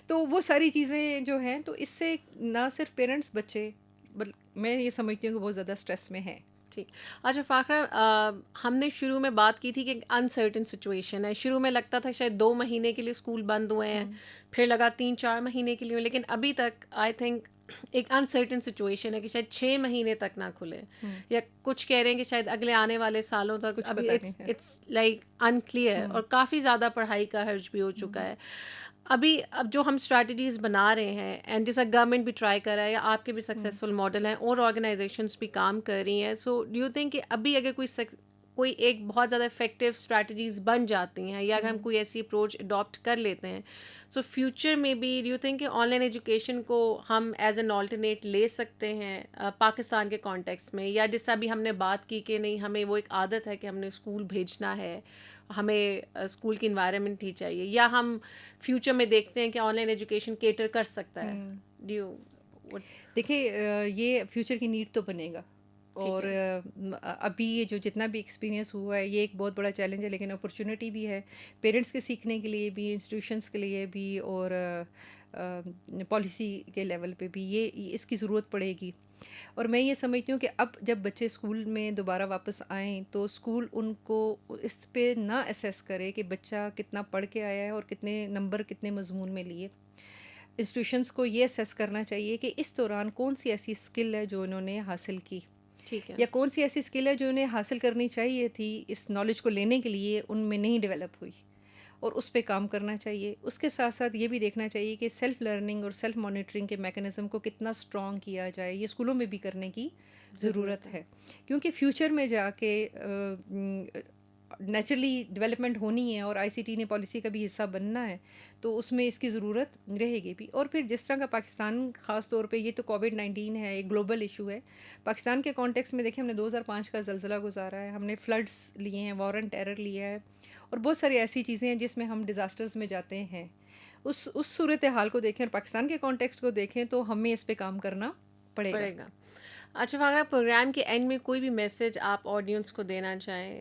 تو وہ ساری چیزیں جو ہیں، تو اس سے نہ صرف پیرنٹس، بچے، میں یہ سمجھتی ہوں کہ بہت زیادہ اسٹریس میں ہیں. ٹھیک. اچھا فاخرہ، ہم نے شروع میں بات کی تھی کہ انسرٹن سچویشن ہے. شروع میں لگتا تھا شاید 2 مہینے کے لیے اسکول بند ہوئے ہیں، پھر لگا 3-4 مہینے کے لیے، لیکن ابھی تک آئی تھنک ایک انسرٹن سچویشن ہے کہ شاید 6 مہینے تک نہ کھلے، یا کچھ کہہ رہے ہیں کہ شاید اگلے آنے والے سالوں تک. ابھی اٹس لائک انکلیئر، اور کافی زیادہ پڑھائی کا حرج بھی ہو چکا ہے. اب جو ہم اسٹریٹجیز بنا رہے ہیں، اینڈ جیسا گورنمنٹ بھی ٹرائی کر رہا ہے، یا آپ کے بھی سکسیزفل ماڈل ہیں، اور آرگنائزیشنس بھی کام کر رہی ہیں. سو ڈو یو تھنک کہ ابھی اگر کوئی ایک بہت زیادہ افیکٹو اسٹریٹجیز بن جاتی ہیں، یا اگر ہم کوئی ایسی اپروچ اڈاپٹ کر لیتے ہیں، سو فیوچر میں بھی ڈو یو تھنک کہ آن لائن ایجوکیشن کو ہم ایز این آلٹرنیٹ لے سکتے ہیں پاکستان کے کانٹیکس میں؟ یا جس طرح بھی ہم نے بات کی کہ نہیں، ہمیں وہ ایک عادت ہے کہ ہم نے اسکول بھیجنا ہے، ہمیں اسکول کی انوائرمنٹ ہی چاہیے، یا ہم فیوچر میں دیکھتے ہیں کہ آن لائن ایجوکیشن کیٹر کر سکتا ہے؟ دیکھیں یہ فیوچر کی نیڈ تو بنے گا، اور ابھی یہ جو جتنا بھی ایکسپیرینس ہوا ہے یہ ایک بہت بڑا چیلنج ہے، لیکن اپرچونیٹی بھی ہے پیرنٹس کے سیکھنے کے لیے بھی، انسٹیٹیوشنس کے لیے بھی، اور پالیسی کے لیول پہ بھی یہ اس کی ضرورت پڑے گی. اور میں یہ سمجھتی ہوں کہ اب جب بچے اسکول میں دوبارہ واپس آئیں تو اسکول ان کو اس پہ نہ اسیس کرے کہ بچہ کتنا پڑھ کے آیا ہے اور کتنے نمبر کتنے مضمون میں لیے. انسٹیٹیوشنس کو یہ اسیس کرنا چاہیے کہ اس دوران کون سی ایسی اسکل ہے جو انہوں نے حاصل کی, ٹھیک ہے, یا کون سی ایسی اسکل ہے جو انہیں حاصل کرنی چاہیے تھی اس نالج کو لینے کے لیے, ان میں نہیں ڈیولپ ہوئی, اور اس پہ کام کرنا چاہیے. اس کے ساتھ ساتھ یہ بھی دیکھنا چاہیے کہ سیلف لرننگ اور سیلف مانیٹرنگ کے میکانزم کو کتنا اسٹرانگ کیا جائے. یہ اسکولوں میں بھی کرنے کی ضرورت ہے, کیونکہ فیوچر میں جا کے نیچرلی ڈیولپمنٹ ہونی ہے اور آئی سی ٹی نے پالیسی کا بھی حصہ بننا ہے, تو اس میں اس کی ضرورت رہے گی بھی. اور پھر جس طرح کا پاکستان خاص طور پہ, یہ تو کووڈ-19 ہے, ایک گلوبل ایشو ہے. پاکستان کے کانٹیکس میں دیکھیں, ہم نے 2005 کا زلزلہ گزارا ہے, ہم نے فلڈس لیے ہیں, وار اینڈ ٹیرر لیا ہے, اور بہت ساری ایسی چیزیں ہیں جس میں ہم ڈیزاسٹرز میں جاتے ہیں. اس صورت حال کو دیکھیں اور پاکستان کے کانٹیکسٹ کو دیکھیں تو ہمیں اس پہ کام کرنا پڑے گا. اچھا فاقرہ, پروگرام کے اینڈ میں کوئی بھی میسج آپ آڈینس کو دینا چاہیں,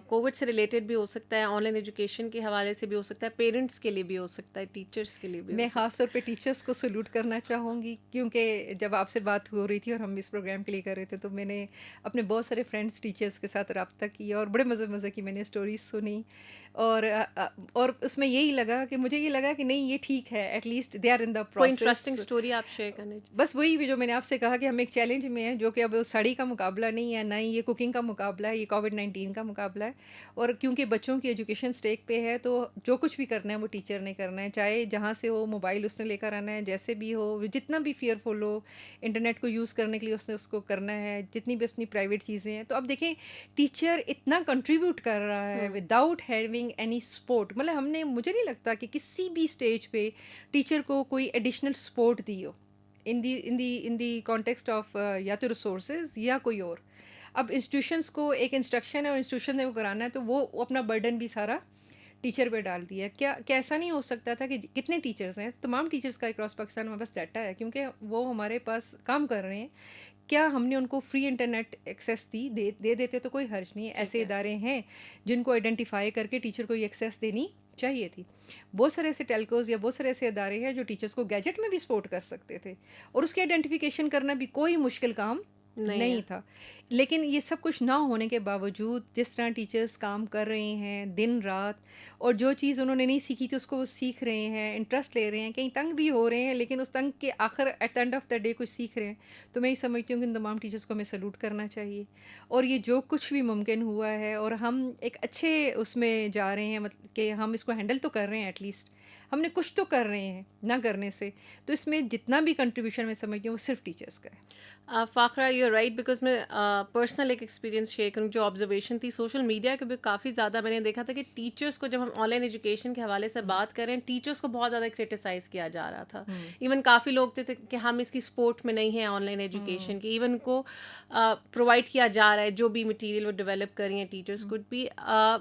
کووڈ سے ریلیٹڈ بھی ہو سکتا ہے, آن لائن ایجوکیشن کے حوالے سے بھی ہو سکتا ہے, پیرنٹس کے لیے بھی ہو سکتا ہے, ٹیچرس کے لیے بھی. میں خاص طور پہ ٹیچرس کو سلوٹ کرنا چاہوں گی, کیونکہ جب آپ سے بات ہو رہی تھی اور ہم اس پروگرام کے لیے کر رہے تھے تو میں نے اپنے بہت سارے فرینڈس ٹیچرس کے ساتھ رابطہ کیا اور بڑے مزے کی میں نے اسٹوریز سنی, اور اس میں یہی لگا کہ مجھے یہ لگا کہ نہیں یہ ٹھیک ہے, at least they are in the process. کوئی انٹرسٹنگ اسٹوری آپ شیئر کرنے؟ بس وہی جو میں نے آپ سے کہا کہ ہم ایک چیلنج میں ہیں, جو کہ اب اسٹڈی کا مقابلہ نہیں ہے, نہ ہی یہ کوکنگ کا مقابلہ ہے, یہ کووڈ-19 کا مقابلہ ہے. اور کیونکہ بچوں کی ایجوکیشن اسٹیک پہ ہے تو جو کچھ بھی کرنا ہے وہ ٹیچر نے کرنا ہے, چاہے جہاں سے ہو, موبائل اس نے لے کر آنا ہے, جیسے بھی ہو, جتنا بھی فیئرفل ہو, انٹرنیٹ کو یوز کرنے کے لیے اس نے اس کو کرنا ہے, جتنی بھی اپنی پرائیویٹ چیزیں ہیں. تو اب دیکھیں ٹیچر اتنا کنٹریبیوٹ کر رہا ہے وداؤٹ ہیونگ اینی سپورٹ. مطلب ہم نے, مجھے نہیں لگتا کہ کسی بھی اسٹیج پہ ٹیچر کو کوئی additional support the who in the context of یا تو ریسورسز یا کوئی اور. اب انسٹیٹیوشنس کو ایک انسٹرکشن ہے اور انسٹیٹیوشن نے وہ کرانا ہے, تو وہ اپنا برڈن بھی سارا ٹیچر پہ ڈال دیا. کیا ایسا نہیں ہو سکتا تھا کہ کتنے ٹیچرز ہیں, تمام ٹیچرز کا اکراس پاکستان میں بس ڈیٹا ہے, کیونکہ وہ ہمارے پاس کام کر رہے ہیں, کیا ہم نے ان کو فری انٹرنیٹ ایکسیس دے دیتے تو کوئی حرج نہیں ہے. ایسے ادارے ہیں جن کو آئیڈینٹیفائی کر کے ٹیچر کو یہ ایکسیس دینی چاہیے تھی. بہت سارے ایسے ٹیلکوز یا بہت سارے ایسے ادارے ہیں جو ٹیچرس کو گیجٹ میں بھی سپورٹ کر سکتے تھے, اور اس کی آئیڈینٹیفیکیشن کرنا بھی کوئی مشکل کام نہیں تھا. لیکن یہ سب کچھ نہ ہونے کے باوجود جس طرح ٹیچرس کام کر رہے ہیں دن رات, اور جو چیز انہوں نے نہیں سیکھی تھی اس کو وہ سیکھ رہے ہیں, انٹرسٹ لے رہے ہیں, کہیں تنگ بھی ہو رہے ہیں, لیکن اس تنگ کے آخر at the end of the day کچھ سیکھ رہے ہیں. تو میں یہ سمجھتی ہوں کہ ان تمام ٹیچرس کو ہمیں سلوٹ کرنا چاہیے, اور یہ جو کچھ بھی ممکن ہوا ہے اور ہم ایک اچھے اس میں جا رہے ہیں, مطلب کہ ہم اس کو ہینڈل تو کر رہے ہیں, ایٹ لیسٹ ہم نے کچھ تو کر رہے ہیں نہ کرنے سے. تو اس میں جتنا بھی کنٹریبیوشن میں سمجھتی ہوں وہ صرف ٹیچرس کا ہے. فاقرہ یو رائٹ, بیکاز میں پرسنل ایک ایکسپیرینس شیئر کروں, جو آبزرویشن تھی سوشل میڈیا کے بھی کافی زیادہ میں نے دیکھا تھا کہ ٹیچرس کو, جب ہم آن لائن ایجوکیشن کے حوالے سے بات کریں, ٹیچرس کو بہت زیادہ کرٹیسائز کیا جا رہا تھا. ایون کافی لوگ تھے کہ ہم اس کی سپورٹ میں نہیں ہیں آن لائن ایجوکیشن کی, ایون کو پرووائڈ کیا جا رہا ہے جو بھی مٹیریل وہ ڈیولپ کر رہی ہیں ٹیچرس کوڈ بھی,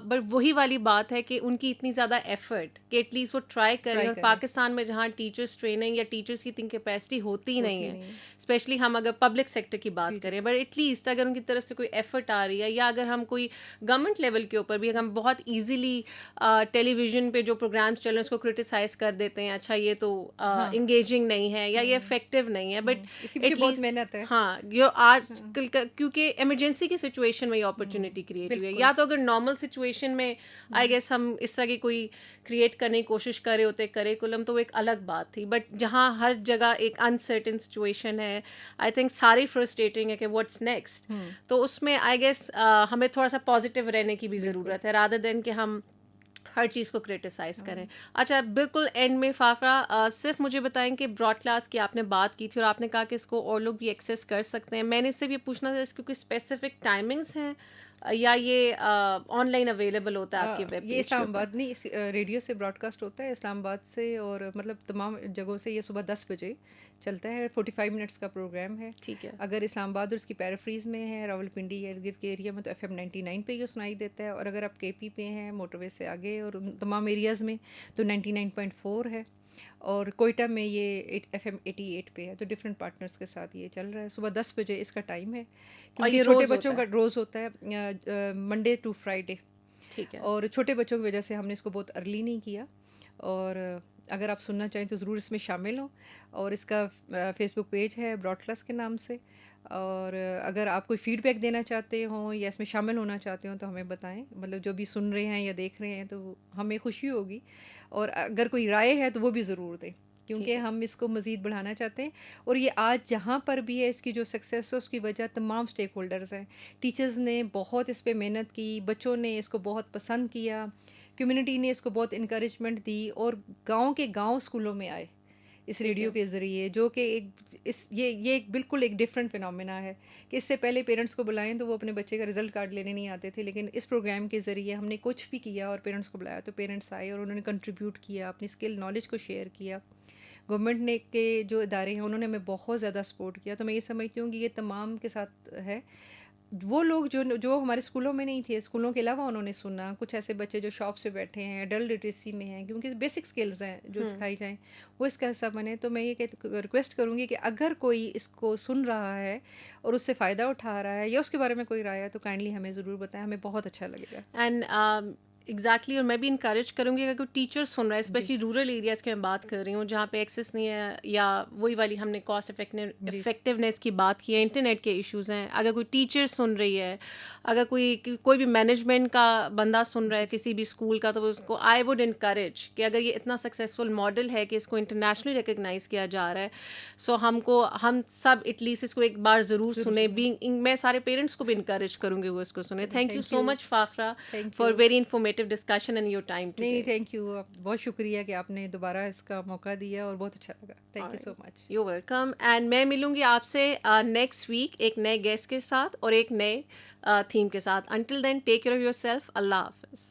بٹ وہی والی بات ہے کہ ان کی اتنی زیادہ ایفرٹ کہ ایٹ لیسٹ وہ ٹرائی کریں. اور پاکستان میں جہاں ٹیچرس ٹریننگ یا ٹیچرس کی اتنی کیپیسٹی ہوتی نہیں ہے, اسپیشلی ہم اگر پبلک سیکٹر کی بات کریں, بٹ ایٹ لیسٹ اگر ان کی طرف سے کوئی ایفرٹ آ رہی ہے, یا اگر ہم کوئی گورنمنٹ لیول کے اوپر بھی اگر ہم بہت ایزیلی ٹیلی ویژن پہ جو پروگرامس چل رہے ہیں اس کو کرٹیسائز کر دیتے ہیں, اچھا یہ تو انگیجنگ نہیں ہے یا یہ افیکٹو نہیں ہے, بٹ بہت محنت ہے. ہاں, جو آج کل کیونکہ ایمرجنسی کی سچویشن میں یہ اپرچونیٹی کریٹ ہوئی ہے. یا تو اگر نارمل سچویشن میں آئی گیس ہم اس طرح کی کوئی کریٹ کرنے کی کوشش کر رہے ہوتے کریکولم, تو وہ ایک الگ بات تھی, بٹ جہاں ہر جگہ ایک انسرٹن سچویشن ہے, آئی تھنک ساری فرسٹریٹنگ ہے کہ واٹس نیکسٹ. تو اس میں آئی گیس ہمیں تھوڑا سا پازیٹیو رہنے کی بھی ضرورت ہے, رادر دین کہ ہم ہر چیز کو کرٹیسائز کریں. اچھا بالکل اینڈ میں فاقرہ صرف مجھے بتائیں کہ براڈ کلاس کی آپ نے بات کی تھی اور آپ نے کہا کہ اس کو اور لوگ بھی ایکسیس کر سکتے ہیں. میں نے صرف یہ پوچھنا تھا اس کی کوئی اسپیسیفک ٹائمنگس ہیں یا یہ آن لائن اویلیبل ہوتا ہے آپ کی ویب پیج؟ یہ اسلام آباد نہیں, ریڈیو سے براڈ کاسٹ ہوتا ہے اسلام آباد سے, اور مطلب تمام جگہوں سے. یہ صبح 10 بجے چلتا ہے, 45 منٹس کا پروگرام ہے. ٹھیک ہے. اگر اسلام آباد اور اس کی پیرافریز میں ہے راول پنڈی ارد گرد کے ایریا میں تو FM 99 پہ یہ سنائی دیتا ہے, اور اگر آپ KP پہ ہیں موٹر وے سے آگے اور تمام ایریاز میں تو 99.4 ہے, اور کوئٹہ میں یہ FM 88 پہ ہے. تو ڈفرینٹ پارٹنرس کے ساتھ یہ چل رہا ہے. صبح 10 بجے اس کا ٹائم ہے, کیونکہ چھوٹے بچوں کا روز ہوتا ہے منڈے ٹو فرائیڈے. ٹھیک ہے. اور چھوٹے بچوں کی وجہ سے ہم نے اس کو بہت ارلی نہیں کیا, اور اگر آپ سننا چاہیں تو ضرور اس میں شامل ہوں. اور اس کا فیس بک پیج ہے براڈ کلاس کے نام سے. اور اگر آپ کوئی فیڈ بیک دینا چاہتے ہوں یا اس میں شامل ہونا چاہتے ہوں تو ہمیں بتائیں. مطلب جو بھی سن رہے ہیں یا دیکھ رہے ہیں تو ہمیں خوشی ہوگی. اور اگر کوئی رائے ہے تو وہ بھی ضرور دیں, کیونکہ ہم اس کو مزید بڑھانا چاہتے ہیں. اور یہ آج جہاں پر بھی ہے اس کی جو سکسیس ہے اس کی وجہ تمام اسٹیک ہولڈرز ہیں. ٹیچرز نے بہت اس پہ محنت کی, بچوں نے اس کو بہت پسند کیا, کمیونٹی نے اس کو بہت انکریجمنٹ دی, اور گاؤں کے گاؤں اسکولوں میں آئے اس ریڈیو کے ذریعے, جو کہ یہ ایک بالکل ایک ڈفرینٹ فنومینا ہے کہ اس سے پہلے پیرنٹس کو بلائیں تو وہ اپنے بچے کا رزلٹ کارڈ لینے نہیں آتے تھے, لیکن اس پروگرام کے ذریعے ہم نے کچھ بھی کیا اور پیرنٹس کو بلایا تو پیرنٹس آئے اور انہوں نے کنٹریبیوٹ کیا, اپنی اسکل نالج کو شیئر کیا. گورنمنٹ نے کے جو ادارے ہیں انہوں نے ہمیں بہت زیادہ سپورٹ کیا. تو میں یہ سمجھتی ہوں کہ یہ تمام کے ساتھ ہے. وہ لوگ جو ہمارے اسکولوں میں نہیں تھے, اسکولوں کے علاوہ انہوں نے سنا. کچھ ایسے بچے جو شاپس پہ بیٹھے ہیں, ایڈلٹ لٹریسی میں ہیں, کیونکہ بیسک اسکلز ہیں جو سکھائی جائیں وہ اس کا حصہ بنے. تو میں یہ ریکویسٹ کروں گی کہ اگر کوئی اس کو سن رہا ہے اور اس سے فائدہ اٹھا رہا ہے یا اس کے بارے میں کوئی رائے ہے تو کائنڈلی ہمیں ضرور بتائیں, ہمیں بہت اچھا لگے گا. اینڈ ایگزیکٹلی, اور میں بھی انکریج کروں گی اگر کوئی ٹیچر سن رہا ہے, اسپیشلی رورل ایریاز کی میں بات کر رہی ہوں جہاں پہ ایکسیس نہیں ہے, یا وہی والی ہم نے کاسٹ افیکٹونیس کی بات کی ہے, انٹرنیٹ کے ایشوز ہیں. اگر کوئی ٹیچر سن رہی ہے, اگر کوئی بھی مینجمنٹ کا بندہ سن رہا ہے کسی بھی اسکول کا, تو اس کو آئی ووڈ انکریج کہ اگر یہ اتنا سکسیزفل ماڈل ہے کہ اس کو انٹرنیشنلی ریکگنائز کیا جا رہا ہے, سو ہم سب ایٹ لیسٹ اس کو ایک بار ضرور سنیں. میں سارے پیرنٹس کو بھی انکریج کروں گی وہ اس کو سنیں. Thank you so much Fakhra for very informative discussion and your time. نہیں, تھینک یو, بہت شکریہ کہ آپ نے دوبارہ اس کا موقع دیا اور بہت اچھا لگا. Thank you so much. You welcome. And میں ملوں گی آپ سے نیکسٹ ویک ایک نئے گیسٹ کے ساتھ اور ایک نئے تھیم کے ساتھ. Until then take care of yourself. اللہ حافظ.